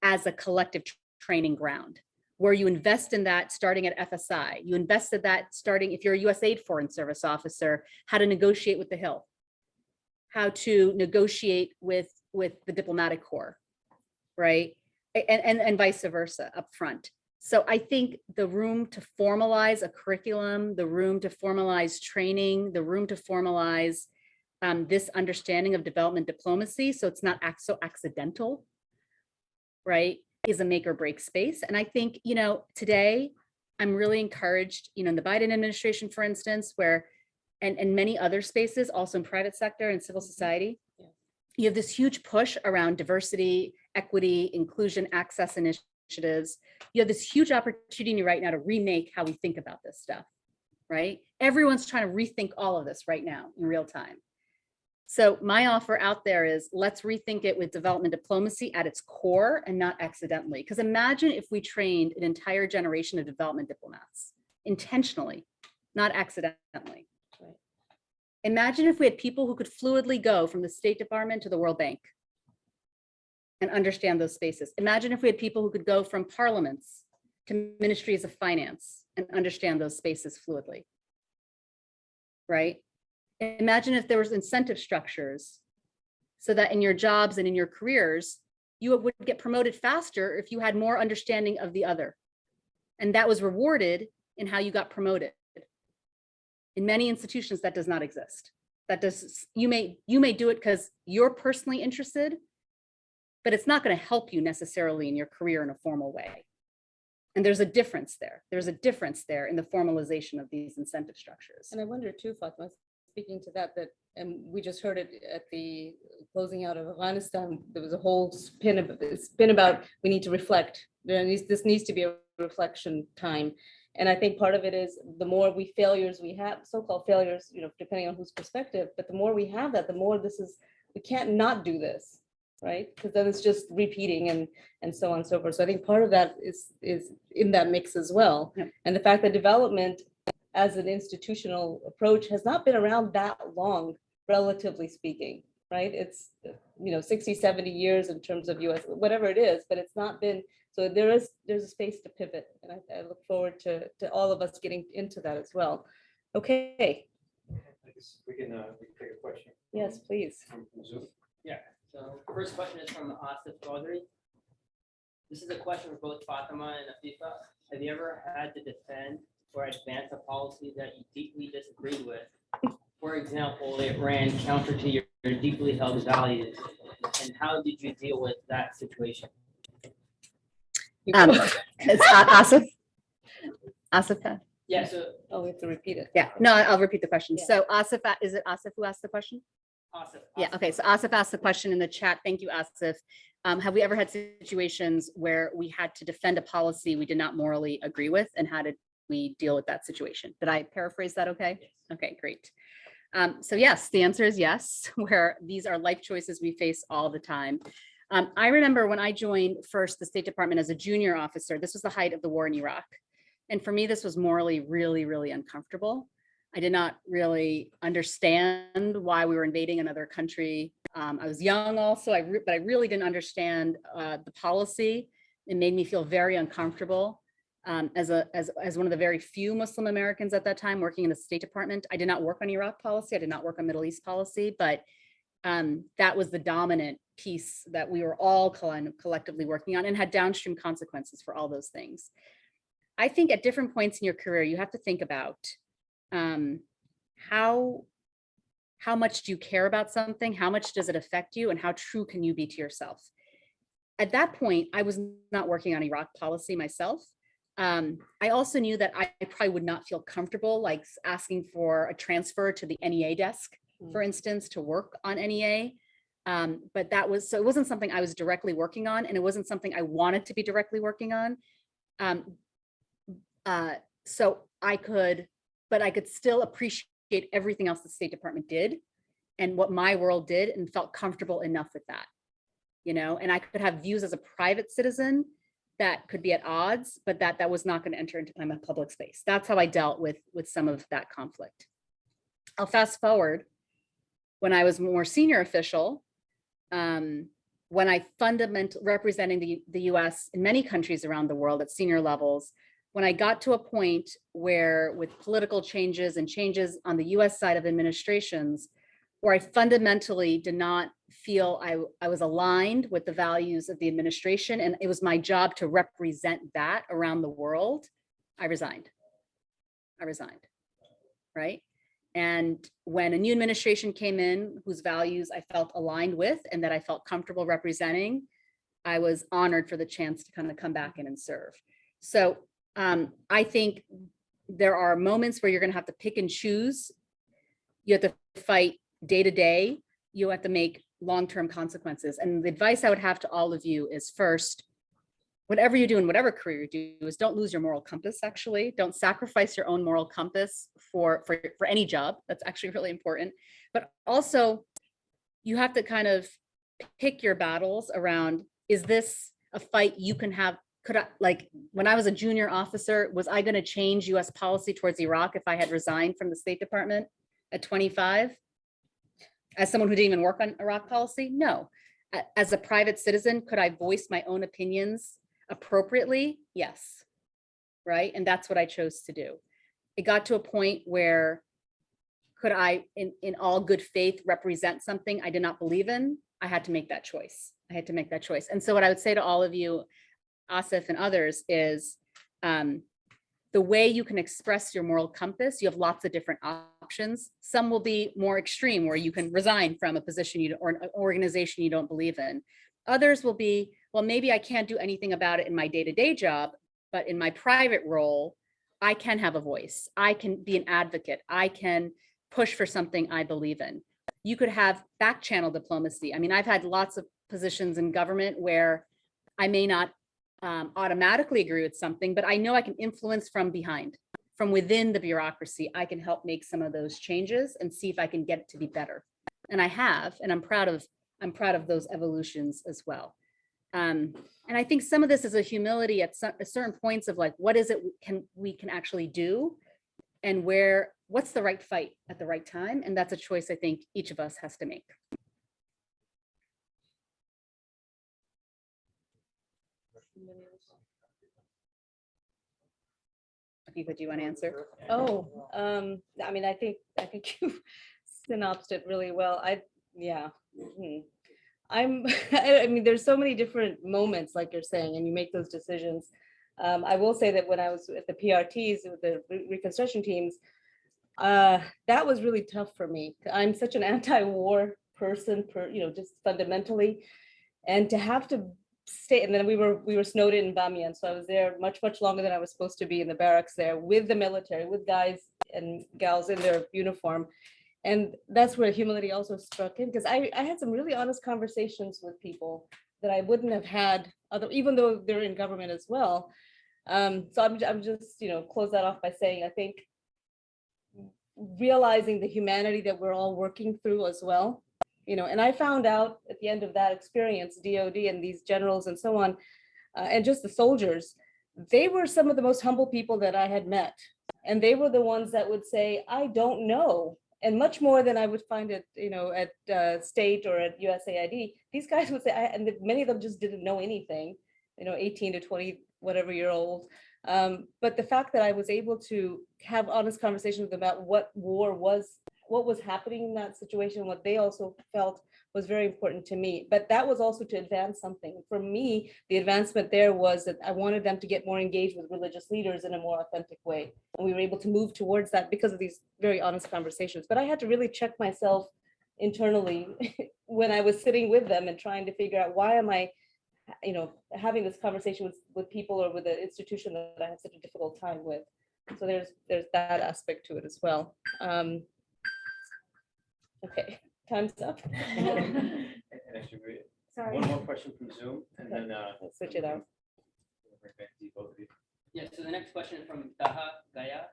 as a collective training ground, where you invest in that starting at FSI. You invested that starting, if you're a USAID Foreign Service officer, how to negotiate with the Hill, how to negotiate with the diplomatic corps, right? And vice versa up front. So I think the room to formalize a curriculum, the room to formalize training, the room to formalize this understanding of development diplomacy, so it's not so accidental, right, is a make or break space. And I think, you know, today I'm really encouraged, you know, in the Biden administration, for instance, where, and many other spaces, also in private sector and civil society, you have this huge push around diversity, equity, inclusion, access initiatives. You have this huge opportunity right now to remake how we think about this stuff, right? Everyone's trying to rethink all of this right now in real time. So my offer out there is, let's rethink it with development diplomacy at its core and not accidentally. Because imagine if we trained an entire generation of development diplomats intentionally, not accidentally. Imagine if we had people who could fluidly go from the State Department to the World Bank and understand those spaces. Imagine if we had people who could go from parliaments to ministries of finance and understand those spaces fluidly, right? Imagine if there was incentive structures so that in your jobs and in your careers, you would get promoted faster if you had more understanding of the other. And that was rewarded in how you got promoted. In many institutions, that does not exist. That does, you may do it because you're personally interested, but it's not going to help you necessarily in your career in a formal way. And there's a difference there. There's a difference there in the formalization of these incentive structures. And I wonder too, Fatema, speaking to that, and we just heard it at the closing out of Afghanistan, there was a whole spin about we need to reflect. This needs to be a reflection time. And I think part of it is the more failures we have, so-called failures, you know, depending on whose perspective, but the more we have that, the more we can't not do this, right? Because then it's just repeating and so on and so forth. So I think part of that is in that mix as well. Yeah. And the fact that development as an institutional approach has not been around that long, relatively speaking, right? It's, you know, 60, 70 years in terms of US, whatever it is, but it's not been. So there's a space to pivot, and I look forward to all of us getting into that as well. Okay, I guess we can take a question. yes, please. From Zoom. Yeah, so first question is from Asif Chaudhry. This is a question for both Fatima and Afifa. Have you ever had to defend or advance a policy that you deeply disagreed with? For example, it ran counter to your deeply held values. And how did you deal with that situation? It's Asif. Yeah, so Oh, we have to repeat it. Yeah, no, I'll repeat the question. Yeah. So Asif, is it Asif who asked the question? Asif. Yeah, okay, so Asif asked the question in the chat. Thank you, Asif. Have we ever had situations where we had to defend a policy we did not morally agree with, and how did we deal with that situation? Did I paraphrase that okay? Yes. Okay, great. So yes, the answer is yes, where these are life choices we face all the time. I remember when I joined first the State Department as a junior officer, this was the height of the war in Iraq. And for me, this was morally really, really uncomfortable. I did not really understand why we were invading another country. I was young also, but I really didn't understand the policy. It made me feel very uncomfortable. As one of the very few Muslim Americans at that time working in the State Department, I did not work on Iraq policy. I did not work on Middle East policy, but that was the dominant piece that we were all collectively working on, and had downstream consequences for all those things. I think at different points in your career, you have to think about how much do you care about something? How much does it affect you? And how true can you be to yourself? At that point, I was not working on Iraq policy myself. I also knew that I probably would not feel comfortable like asking for a transfer to the NEA desk, for instance, to work on NEA. But so it wasn't something I was directly working on, and it wasn't something I wanted to be directly working on. So I could still appreciate everything else the State Department did and what my world did, and felt comfortable enough with that, you know, and I could have views as a private citizen that could be at odds, but that was not going to enter into my public space. That's how I dealt with some of that conflict. I'll fast forward when I was more senior official, when I representing the US in many countries around the world at senior levels, when I got to a point where with political changes and changes on the US side of administrations, where I fundamentally did not feel I was aligned with the values of the administration, and it was my job to represent that around the world, I resigned. Right? And when a new administration came in, whose values I felt aligned with and that I felt comfortable representing, I was honored for the chance to kind of come back in and serve. So I think there are moments where you're going to have to pick and choose. You have to fight day to day. You have to make long-term consequences. And the advice I would have to all of you is, first, whatever you do in whatever career you do, is don't lose your moral compass. Actually, don't sacrifice your own moral compass for any job. That's actually really important. But also, you have to kind of pick your battles around, is this a fight you can have? Could I, like when I was a junior officer, was I going to change US policy towards Iraq if I had resigned from the State Department at 25? As someone who didn't even work on Iraq policy? No. As a private citizen, could I voice my own opinions appropriately? Yes. Right? And that's what I chose to do. It got to a point where could I, in all good faith, represent something I did not believe in? I had to make that choice. And so what I would say to all of you, Asif and others, is the way you can express your moral compass, you have lots of different options. Some will be more extreme, where you can resign from a position or an organization you don't believe in. Others will be, well, maybe I can't do anything about it in my day-to-day job, but in my private role, I can have a voice. I can be an advocate. I can push for something I believe in. You could have back channel diplomacy. I mean, I've had lots of positions in government where I may not automatically agree with something, but I know I can influence from behind, from within the bureaucracy. I can help make some of those changes and see if I can get it to be better. And I have, and I'm proud of those evolutions as well. And I think some of this is a humility at certain points of like, what is it we can actually do, and what's the right fight at the right time? And that's a choice I think each of us has to make. Afifa, do you want to answer? Oh, I mean, I think you synopsed it really well. I mean, there's so many different moments, like you're saying, and you make those decisions. I will say that when I was at the PRTs with the reconstruction teams, that was really tough for me. I'm such an anti-war person, just fundamentally, and to have to stay. And then we were snowed in Bamiyan, so I was there much longer than I was supposed to be in the barracks there with the military, with guys and gals in their uniform. And that's where humility also struck in, because I had some really honest conversations with people that I wouldn't have had even though they're in government as well. So I'm just, close that off by saying, I think realizing the humanity that we're all working through as well, and I found out at the end of that experience, DOD and these generals and so on, and just the soldiers, they were some of the most humble people that I had met. And they were the ones that would say, I don't know. And much more than I would find it, at state or at USAID, these guys would say, and many of them just didn't know anything, 18 to 20, whatever year old. But the fact that I was able to have honest conversations about what war was, what was happening in that situation, what they also felt was very important to me. But that was also to advance something. For me, the advancement there was that I wanted them to get more engaged with religious leaders in a more authentic way. And we were able to move towards that because of these very honest conversations. But I had to really check myself internally when I was sitting with them and trying to figure out, why am I, having this conversation with people or with an institution that I had such a difficult time with. So there's that aspect to it as well. Okay, time's up. Sorry. One more question from Zoom, and then Let's switch it out. Yeah, so the next question from Taha Gaya.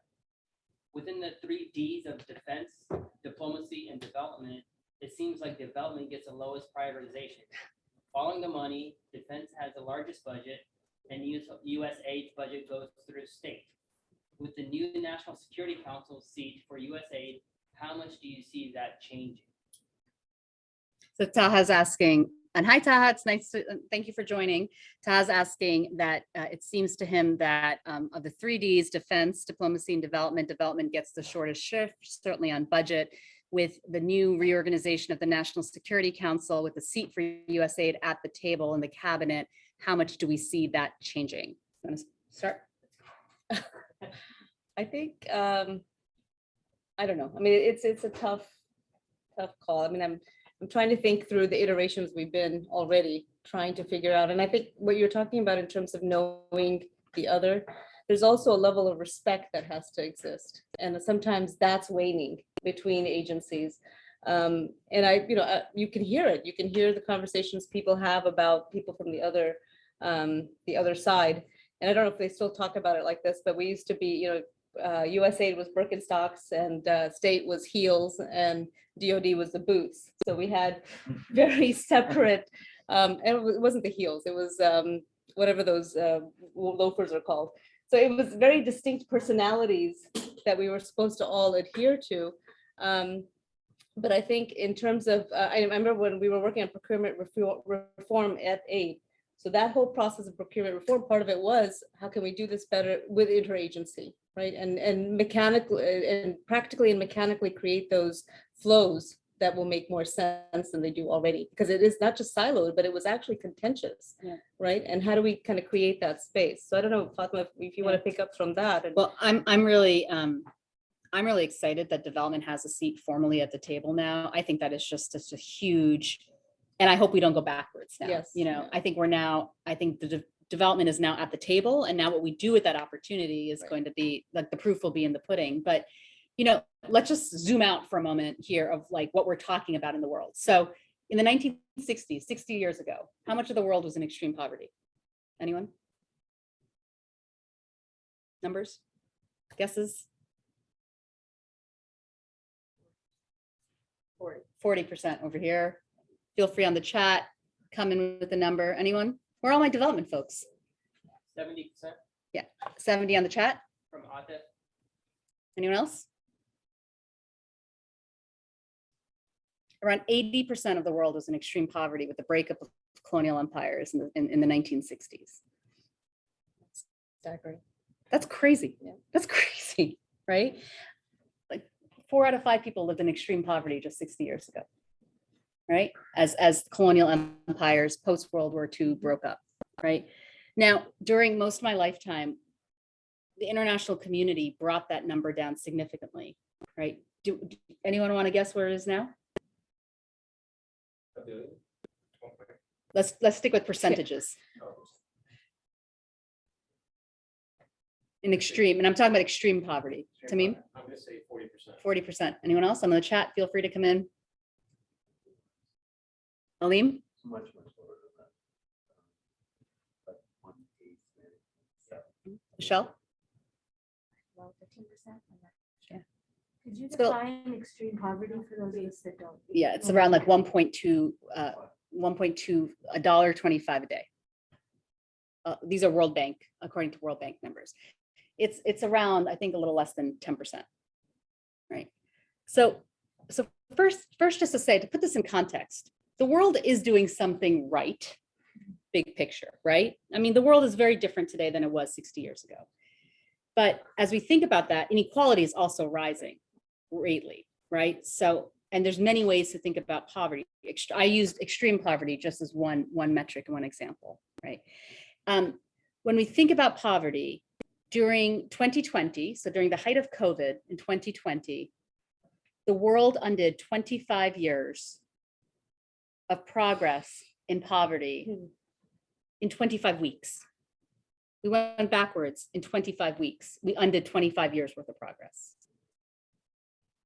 Within the 3 Ds of defense, diplomacy, and development, it seems like development gets the lowest prioritization. Following the money, defense has the largest budget, and USAID's budget goes through state. With the new National Security Council seat for USAID, how much do you see that changing? So Taha's asking, and hi Taha, it's nice to, thank you for joining. Taha's asking that it seems to him that of the 3 Ds, defense, diplomacy, and development gets the shortest shift, certainly on budget, with the new reorganization of the National Security Council, with the seat for USAID at the table in the cabinet, how much do we see that changing? Want to start? I think, I don't know. I mean, it's a tough call. I mean, I'm trying to think through the iterations we've been already trying to figure out. And I think what you're talking about in terms of knowing the other, there's also a level of respect that has to exist. And sometimes that's waning between agencies. And you can hear it. You can hear the conversations people have about people from the other side. And I don't know if they still talk about it like this, but we used to be, USAID was Birkenstocks and state was heels and DOD was the boots. So we had very separate, and it wasn't the heels, it was whatever those loafers are called. So it was very distinct personalities that we were supposed to all adhere to. But I think in terms of, I remember when we were working on procurement reform at AID. So that whole process of procurement reform, part of it was, how can we do this better with interagency, right? And mechanically and practically and mechanically create those flows that will make more sense than they do already, because it is not just siloed, but it was actually contentious, right? And how do we kind of create that space? So I don't know, Fatema, if you want to pick up from that. Well, I'm really excited that development has a seat formally at the table now. I think that is just a huge, and I hope we don't go backwards now. Yes. I think I think the development is now at the table, and now what we do with that opportunity is going to be, like, the proof will be in the pudding. But let's just zoom out for a moment here of like what we're talking about in the world. So in the 1960s, 60 years ago, how much of the world was in extreme poverty? Anyone? Numbers? Guesses? 40% over here. Feel free on the chat, come in with the number. Anyone? Where are all my development folks? 70%. 70 on the chat. From Atif. Anyone else? Around 80% of the world was in extreme poverty with the breakup of colonial empires in the 1960s. Staggering. That's crazy. Yeah. That's crazy, right? Like 4 out of 5 people lived in extreme poverty just 60 years ago, right? As colonial empires post World War II broke up, right? Now, during most of my lifetime, the international community brought that number down significantly, right? Do anyone want to guess where it is now? Let's stick with percentages. In extreme, and I'm talking about extreme poverty. Tamim? I'm gonna say 40%. 40%. Anyone else on the chat? Feel free to come in. Aleem? Much lower than that. But 1/8 maybe. Michelle? Well, 15%. Yeah. Could you So- define extreme poverty for those of us that don't? Yeah, it's around like 1.2, $1.25 a day. These are World Bank, according to World Bank numbers. It's around, I think, a little less than 10%, right? So first, just to say, to put this in context, the world is doing something right, big picture, right? I mean, the world is very different today than it was 60 years ago. But as we think about that, inequality is also rising greatly, right? So, and there's many ways to think about poverty. I used extreme poverty just as one metric and one example, right? When we think about poverty during 2020, so during the height of COVID in 2020, the world undid 25 years of progress in poverty in 25 weeks. We went backwards in 25 weeks. We undid 25 years worth of progress.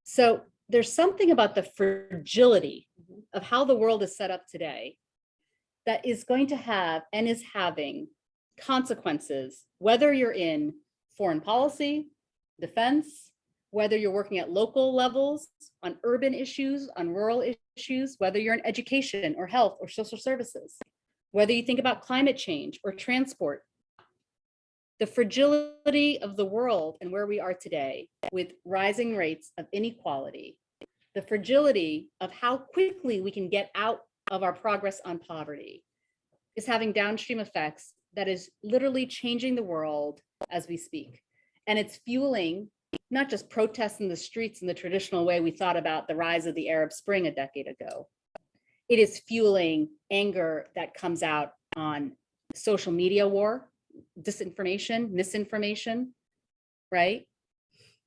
So there's something about the fragility of how the world is set up today that is going to have and is having consequences, whether you're in foreign policy, defense, whether you're working at local levels on urban issues, on rural issues, whether you're in education or health or social services, whether you think about climate change or transport. The fragility of the world and where we are today with rising rates of inequality, the fragility of how quickly we can get out of our progress on poverty is having downstream effects that is literally changing the world as we speak. And it's fueling not just protests in the streets in the traditional way we thought about the rise of the Arab Spring a decade ago. It is fueling anger that comes out on social media war, disinformation, misinformation, right?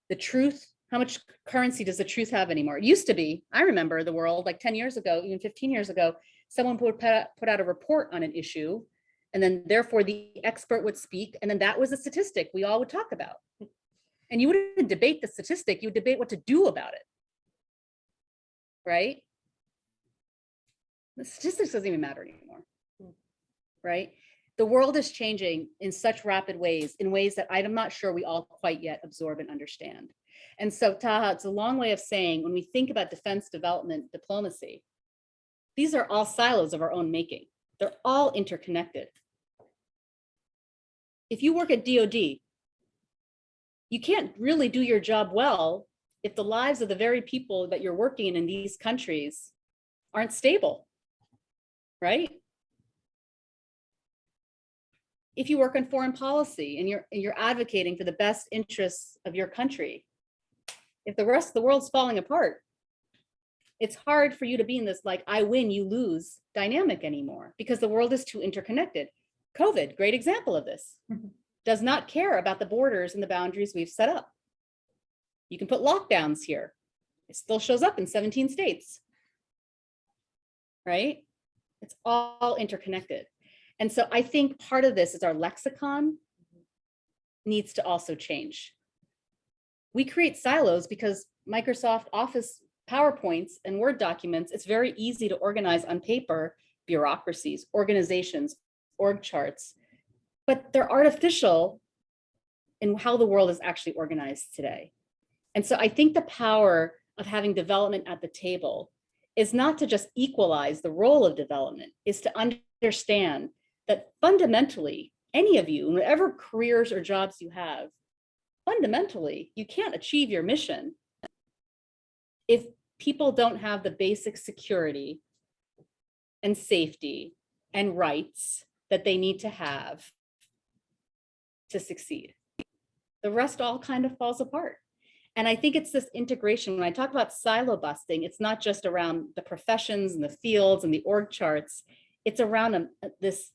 The truth, how much currency does the truth have anymore? It used to be, I remember the world like 10 years ago, even 15 years ago, someone would put out a report on an issue, and then therefore the expert would speak, and then that was a statistic we all would talk about. And you wouldn't debate the statistic, you would debate what to do about it, right? The statistics doesn't even matter anymore, right? The world is changing in such rapid ways, in ways that I'm not sure we all quite yet absorb and understand. And so, Taha, it's a long way of saying, when we think about defense development diplomacy, these are all silos of our own making. They're all interconnected. If you work at DoD, you can't really do your job well if the lives of the very people that you're working in these countries aren't stable, right? If you work on foreign policy and you're advocating for the best interests of your country, if the rest of the world's falling apart, it's hard for you to be in this like I win, you lose dynamic anymore, because the world is too interconnected. COVID, great example of this, does not care about the borders and the boundaries we've set up. You can put lockdowns here. It still shows up in 17 states, right? It's all interconnected. And so I think part of this is our lexicon needs to also change. We create silos because Microsoft Office PowerPoints and Word documents, it's very easy to organize on paper, bureaucracies, organizations, org charts, but they're artificial in how the world is actually organized today. And so I think the power of having development at the table is not to just equalize the role of development, is to understand that fundamentally, any of you, whatever careers or jobs you have, fundamentally, you can't achieve your mission if people don't have the basic security and safety and rights that they need to have to succeed. The rest all kind of falls apart. And I think it's this integration. When I talk about silo busting, it's not just around the professions and the fields and the org charts. It's around this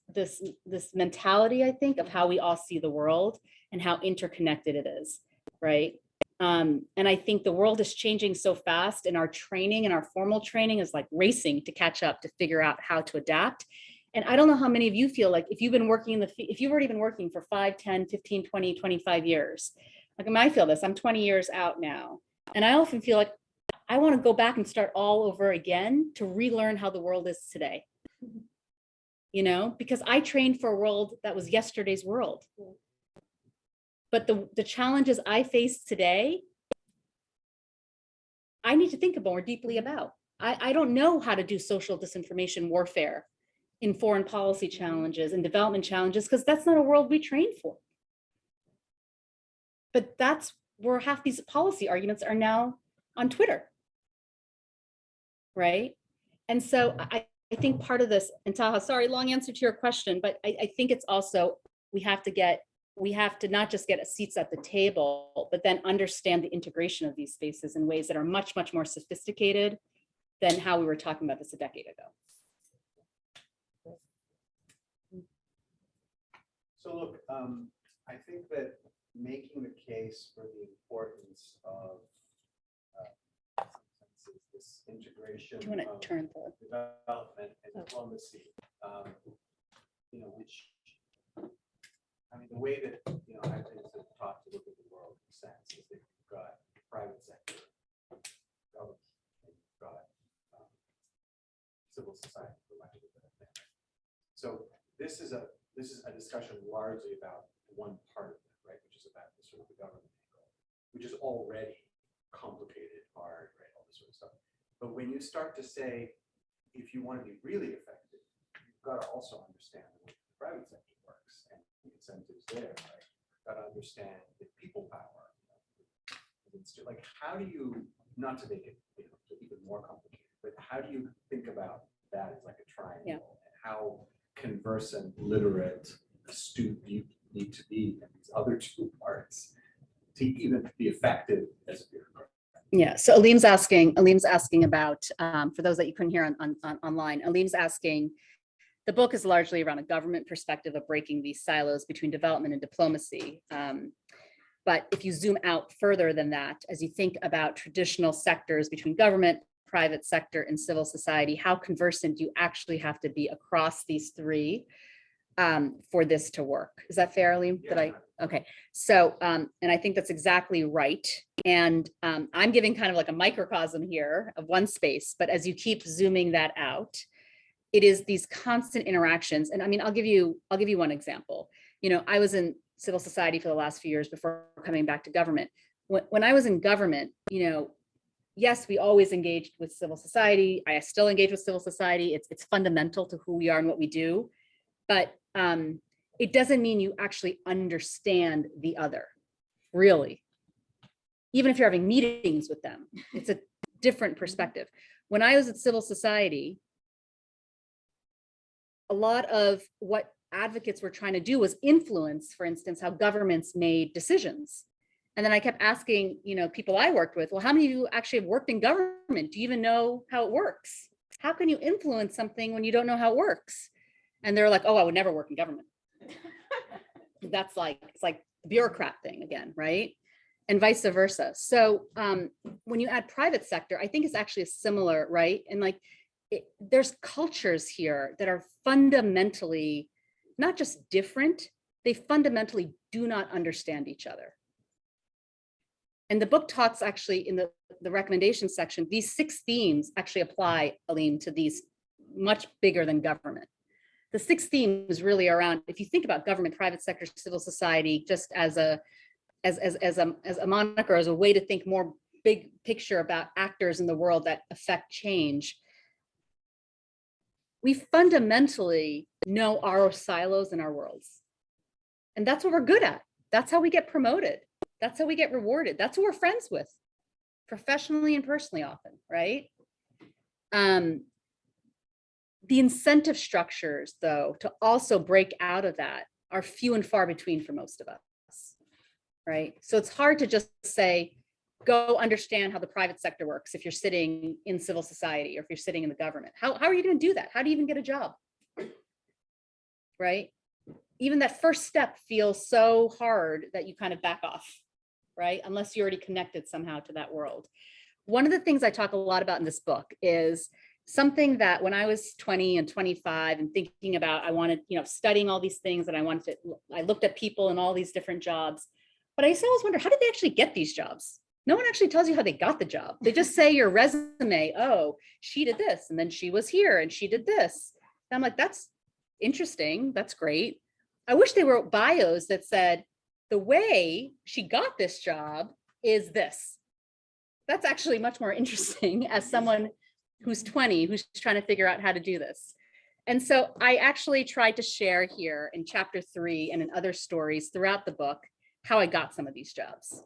mentality, I think, of how we all see the world and how interconnected it is, right? And I think the world is changing so fast, and our training and our formal training is like racing to catch up, to figure out how to adapt. And I don't know how many of you feel like if you've been working if you've already been working for 5, 10, 15, 20, 25 years, like I feel this, I'm 20 years out now. And I often feel like I want to go back and start all over again to relearn how the world is today. You know, because I trained for a world that was yesterday's world. But the challenges I face today, I need to think more deeply about. I don't know how to do social disinformation warfare in foreign policy challenges and development challenges, because that's not a world we train for. But that's where half these policy arguments are now on Twitter, right? And so I think part of this, and Taha, sorry, long answer to your question, but I think it's also, we have to not just get seats at the table, but then understand the integration of these spaces in ways that are much, much more sophisticated than how we were talking about this a decade ago. So look, I think that making the case for the importance of this integration Do you want of to turn the, development and diplomacy, you know, which, I mean, the way that, you know, I've been taught to look at the world in a sense is that you've got private sector, government, and you've got civil society, for lack of a better thing. So this is a discussion largely about one part of it, right, which is about the sort of the government angle, which is already complicated, hard, right, all this sort of stuff. But when you start to say, if you want to be really effective, you've got to also understand the way the private sector works and the incentives there, right? You've got to understand the people power. You know, like, how do you, not to make it, you know, even more complicated, but how do you think about that as like a triangle? Yeah. And how conversant, literate, astute you need to be in these other two parts to even be effective as a bureaucrat. Yeah, so Alim's asking about, for those that you couldn't hear online, Alim's asking, the book is largely around a government perspective of breaking these silos between development and diplomacy. But if you zoom out further than that, as you think about traditional sectors between government, private sector, and civil society, how conversant do you actually have to be across these three for this to work? Is that fair, Alim? Okay, so, and I think that's exactly right. And I'm giving kind of like a microcosm here of one space, but as you keep zooming that out, it is these constant interactions. And I mean, I'll give you one example. You know, I was in civil society for the last few years before coming back to government. When I was in government, you know, yes, we always engaged with civil society. I still engage with civil society. It's fundamental to who we are and what we do. But it doesn't mean you actually understand the other, really. Even if you're having meetings with them, it's a different perspective. When I was at civil society, a lot of what advocates were trying to do was influence, for instance, how governments made decisions. And then I kept asking, you know, people I worked with, well, how many of you actually have worked in government? Do you even know how it works? How can you influence something when you don't know how it works? And they're like, oh, I would never work in government. That's like, it's like the bureaucrat thing again, right? And vice versa. So when you add private sector, I think it's actually similar, right? And like, there's cultures here that are fundamentally not just different, they fundamentally do not understand each other. And the book talks actually in the recommendation section, these 6 themes actually apply, Alim, to these much bigger than government. The 6 themes really around, if you think about government, private sector, civil society, just as a moniker, as a way to think more big picture about actors in the world that affect change. We fundamentally know our silos and our worlds. And that's what we're good at. That's how we get promoted. That's how we get rewarded. That's who we're friends with, professionally and personally often, right? The incentive structures, though, to also break out of that are few and far between for most of us, right? So it's hard to just say, go understand how the private sector works if you're sitting in civil society or if you're sitting in the government. How are you going to do that? How do you even get a job? Right? Even that first step feels so hard that you kind of back off, right? Unless you're already connected somehow to that world. One of the things I talk a lot about in this book is something that when I was 20 and 25 and thinking about, I wanted, you know, studying all these things and I looked at people in all these different jobs, but I used to always wonder, how did they actually get these jobs? No one actually tells you how they got the job. They just say your resume, oh, she did this, and then she was here and she did this. And I'm like, that's interesting. That's great. I wish they wrote bios that said, the way she got this job is this. That's actually much more interesting as someone who's 20, who's trying to figure out how to do this. And so I actually tried to share here in chapter 3 and in other stories throughout the book, how I got some of these jobs.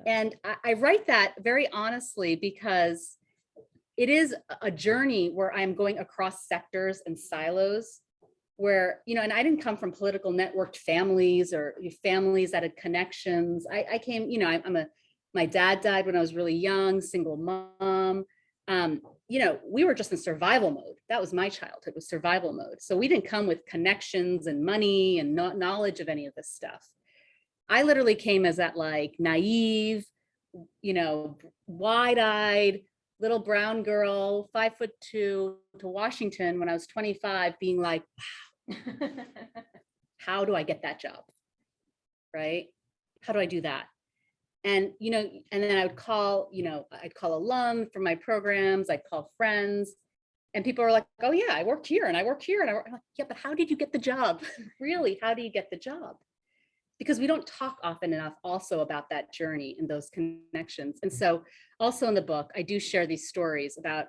And I write that very honestly because it is a journey where I'm going across sectors and silos where, you know, and I didn't come from political networked families or families that had connections. I came, you know, my dad died when I was really young, single mom. You know, we were just in survival mode. That was my childhood, was survival mode. So we didn't come with connections and money and knowledge of any of this stuff. I literally came as that like naive, you know, wide-eyed little brown girl, 5'2" to Washington when I was 25, being like, wow, how do I get that job? Right? How do I do that? And, you know, and then I would call, you know, I'd call alum from my programs, I'd call friends, and people were like, oh yeah, I worked here and I worked here and I worked. I'm like, yeah, but how did you get the job? Really, how do you get the job? Because we don't talk often enough also about that journey and those connections. And so also in the book, I do share these stories about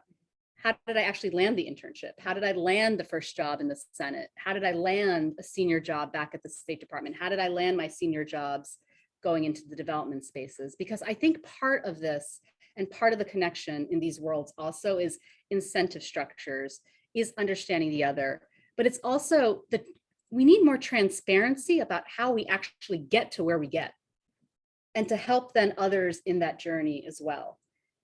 how did I actually land the internship? How did I land the first job in the Senate? How did I land a senior job back at the State Department? How did I land my senior jobs going into the development spaces? Because I think part of this and part of the connection in these worlds also is incentive structures, is understanding the other, but it's also we need more transparency about how we actually get to where we get. and to help then others in that journey as well.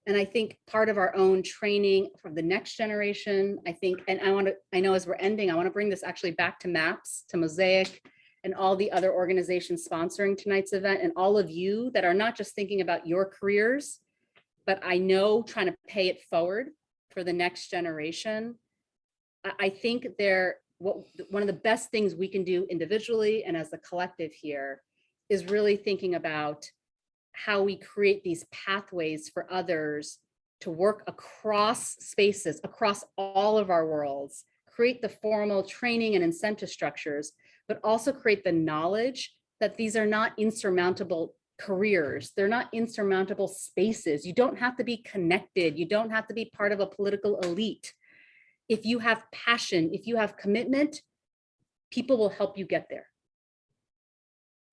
And I think part of our own training for the next generation, I think, and I know as we're ending, I want to bring this actually back to MAPS, to Mosaic, and all the other organizations sponsoring tonight's event, and all of you that are not just thinking about your careers, but I know trying to pay it forward for the next generation. I think one of the best things we can do individually and as a collective here is really thinking about how we create these pathways for others to work across spaces, across all of our worlds, create the formal training and incentive structures, but also create the knowledge that these are not insurmountable careers. They're not insurmountable spaces. You don't have to be connected. You don't have to be part of a political elite. If you have passion, if you have commitment, people will help you get there,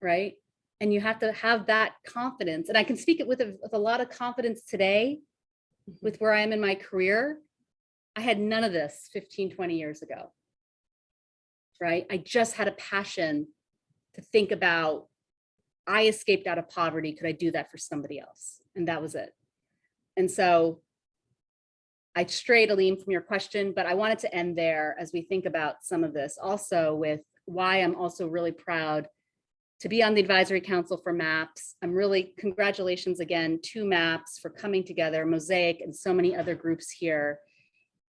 right? And you have to have that confidence. And I can speak it with a lot of confidence today with where I am in my career. I had none of this 15, 20 years ago, right? I just had a passion to think about, I escaped out of poverty. Could I do that for somebody else? And that was it. And so I strayed, Aleem, from your question, but I wanted to end there as we think about some of this, also with why I'm also really proud to be on the advisory council for MAPS. I'm really, congratulations again to MAPS for coming together, Mosaic and so many other groups here.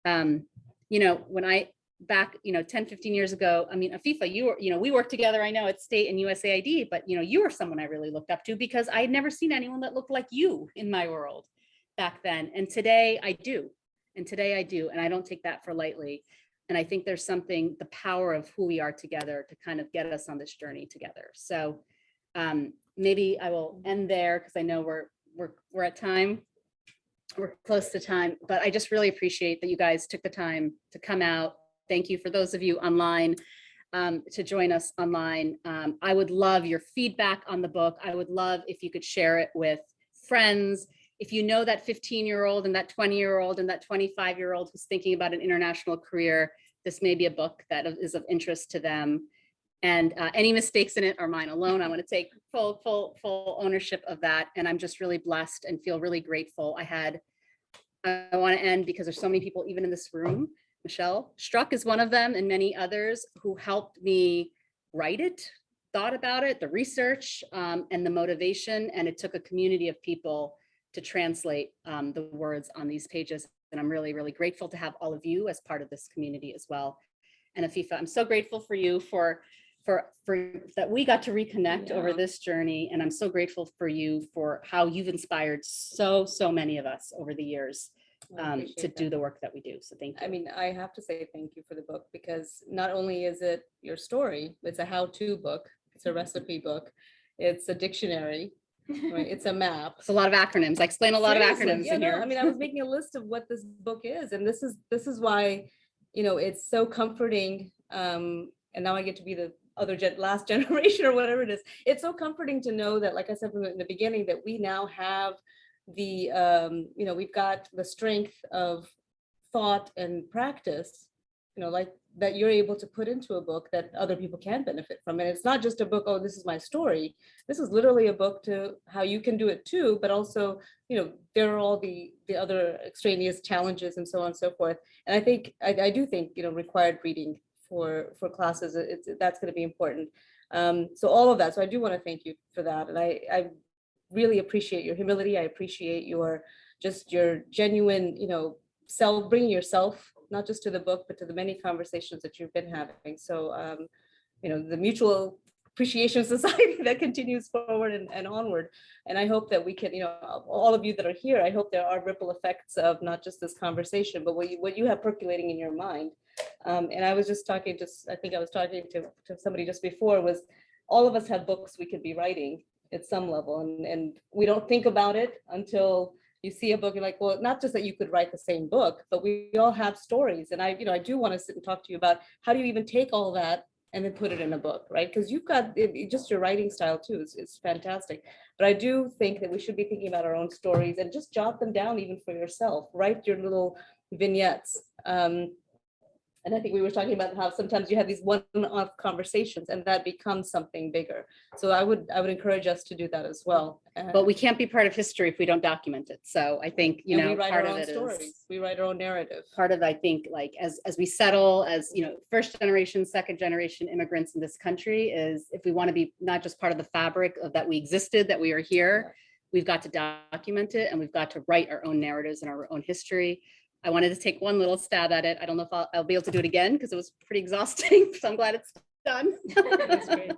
When I back 10, 15 years ago, I mean, Afifa, we worked together, I know, at State and USAID, but you were someone I really looked up to because I had never seen anyone that looked like you in my world back then. And today I do. And I don't take that for lightly. And I think there's something, the power of who we are together to kind of get us on this journey together. So maybe I will end there because I know we're at time. We're close to time, but I just really appreciate that you guys took the time to come out. Thank you for those of you online to join us online. I would love your feedback on the book. I would love if you could share it with friends. If you know that 15-year-old and that 20-year-old and that 25-year-old who's thinking about an international career, this may be a book that is of interest to them. And any mistakes in it are mine alone. I want to take full ownership of that. And I'm just really blessed and feel really grateful. I want to end because there's so many people, even in this room. Michelle Struck is one of them, and many others who helped me write it, thought about it, the research and the motivation. And it took a community of people to translate the words on these pages. And I'm really, really grateful to have all of you as part of this community as well. And Afifa, I'm so grateful for you for that we got to reconnect over this journey. And I'm so grateful for you for how you've inspired so many of us over the years to do the work that we do. So thank you. I mean, I have to say thank you for the book, because not only is it your story, it's a how-to book, it's a recipe book, it's a dictionary, right? It's a map. It's a lot of acronyms. I explain a lot Seriously, of acronyms in here. I mean, I was making a list of what this book is, and this is why, it's so comforting. And now I get to be the last generation or whatever it is. It's so comforting to know that, like I said from the beginning, that we now have the, we've got the strength of thought and practice, like that you're able to put into a book that other people can benefit from. And it's not just a book, oh, this is my story. This is literally a book to how you can do it too, but also, there are all the other extraneous challenges and so on and so forth. And I do think, required reading for classes, that's going to be important. So all of that. So I do want to thank you for that. And I really appreciate your humility. I appreciate your genuine, self, bringing yourself, not just to the book, but to the many conversations that you've been having. So, the mutual appreciation society that continues forward and onward. And I hope that we can, all of you that are here, I hope there are ripple effects of not just this conversation, but what you have percolating in your mind. And I was just talking, I think I was talking to somebody just before, was all of us have books we could be writing at some level. And we don't think about it until you see a book, you're like, well, not just that you could write the same book, but we all have stories. And I do want to sit and talk to you about how do you even take all that and then put it in a book, right? Because you've got just your writing style too, it's fantastic. But I do think that we should be thinking about our own stories and just jot them down even for yourself, write your little vignettes. And I think we were talking about how sometimes you have these one-off conversations and that becomes something bigger. So I would encourage us to do that as well. But we can't be part of history if we don't document it. So I think, you And know, we write part our of own it is. stories. We write our own narrative. Part of, I think, like, as we settle as, you know, first generation, second generation immigrants in this country, is if we want to be not just part of the fabric of that we existed, that we are here, we've got to document it and we've got to write our own narratives and our own history. I wanted to take one little stab at it. I don't know if I'll be able to do it again because it was pretty exhausting. So I'm glad it's done. That's great.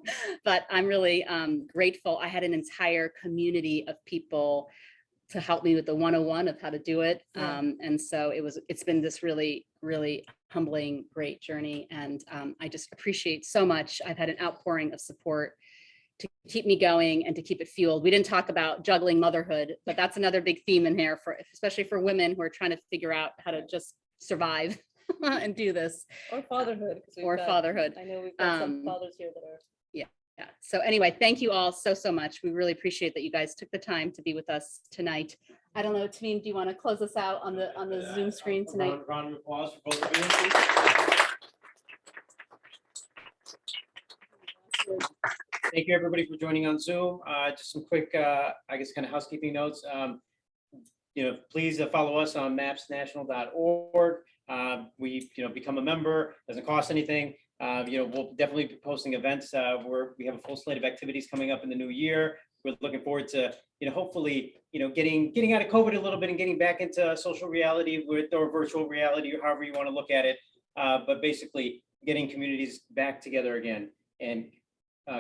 But I'm really grateful. I had an entire community of people to help me with the 101 of how to do it. Yeah. And so it's been this really, really humbling, great journey. And I just appreciate so much. I've had an outpouring of support to keep me going and to keep it fueled. We didn't talk about juggling motherhood, but that's another big theme in here for, especially for women who are trying to figure out how to just survive and do this. Or fatherhood. 'cause we've Or got- fatherhood. I know we've got some Um, fathers here that are. Yeah. So anyway, thank you all so much. We really appreciate that you guys took the time to be with us tonight. I don't know, Tamim, do you want to close us out on the Zoom screen tonight? Round of applause for both of you, please. Thank you, everybody, for joining on Zoom. Just some quick, I guess, kind of housekeeping notes. Please follow us on mapsnational.org. We, become a member, doesn't cost anything. We'll definitely be posting events we have a full slate of activities coming up in the new year. We're looking forward to, hopefully, getting out of COVID a little bit and getting back into social reality or virtual reality, or however you want to look at it. But basically getting communities back together again and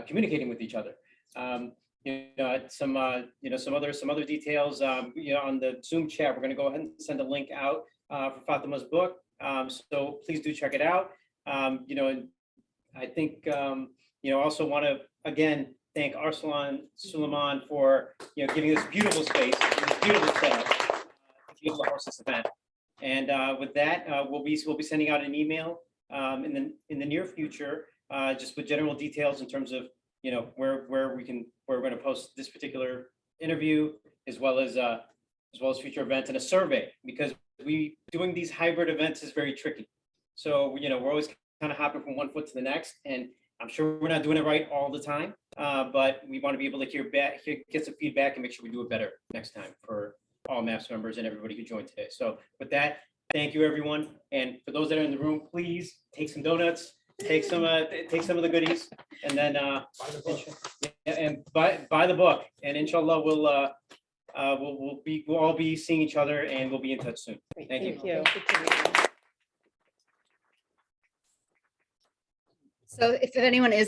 communicating with each other. Some other details, on the Zoom chat, we're going to go ahead and send a link out for Fatema's book. So please do check it out. And I think, also want to, again, thank Arsalan Suleiman for, giving us beautiful space, this beautiful setup to be able to host this event. And with that, we'll be sending out an email in the near future, just with general details in terms of, where we're going to post this particular interview, as well as future events, and a survey, because doing these hybrid events is very tricky. So, we're always kind of hopping from one foot to the next, and I'm sure we're not doing it right all the time, but we want to be able to get some feedback and make sure we do it better next time for all MAPS members and everybody who joined today. So with that, thank you, everyone. And for those that are in the room, please take some donuts, take some of the goodies, and then buy the book. And inshallah, we'll all be seeing each other, and we'll be in touch soon. Great, Thank you. Thank you. So if anyone is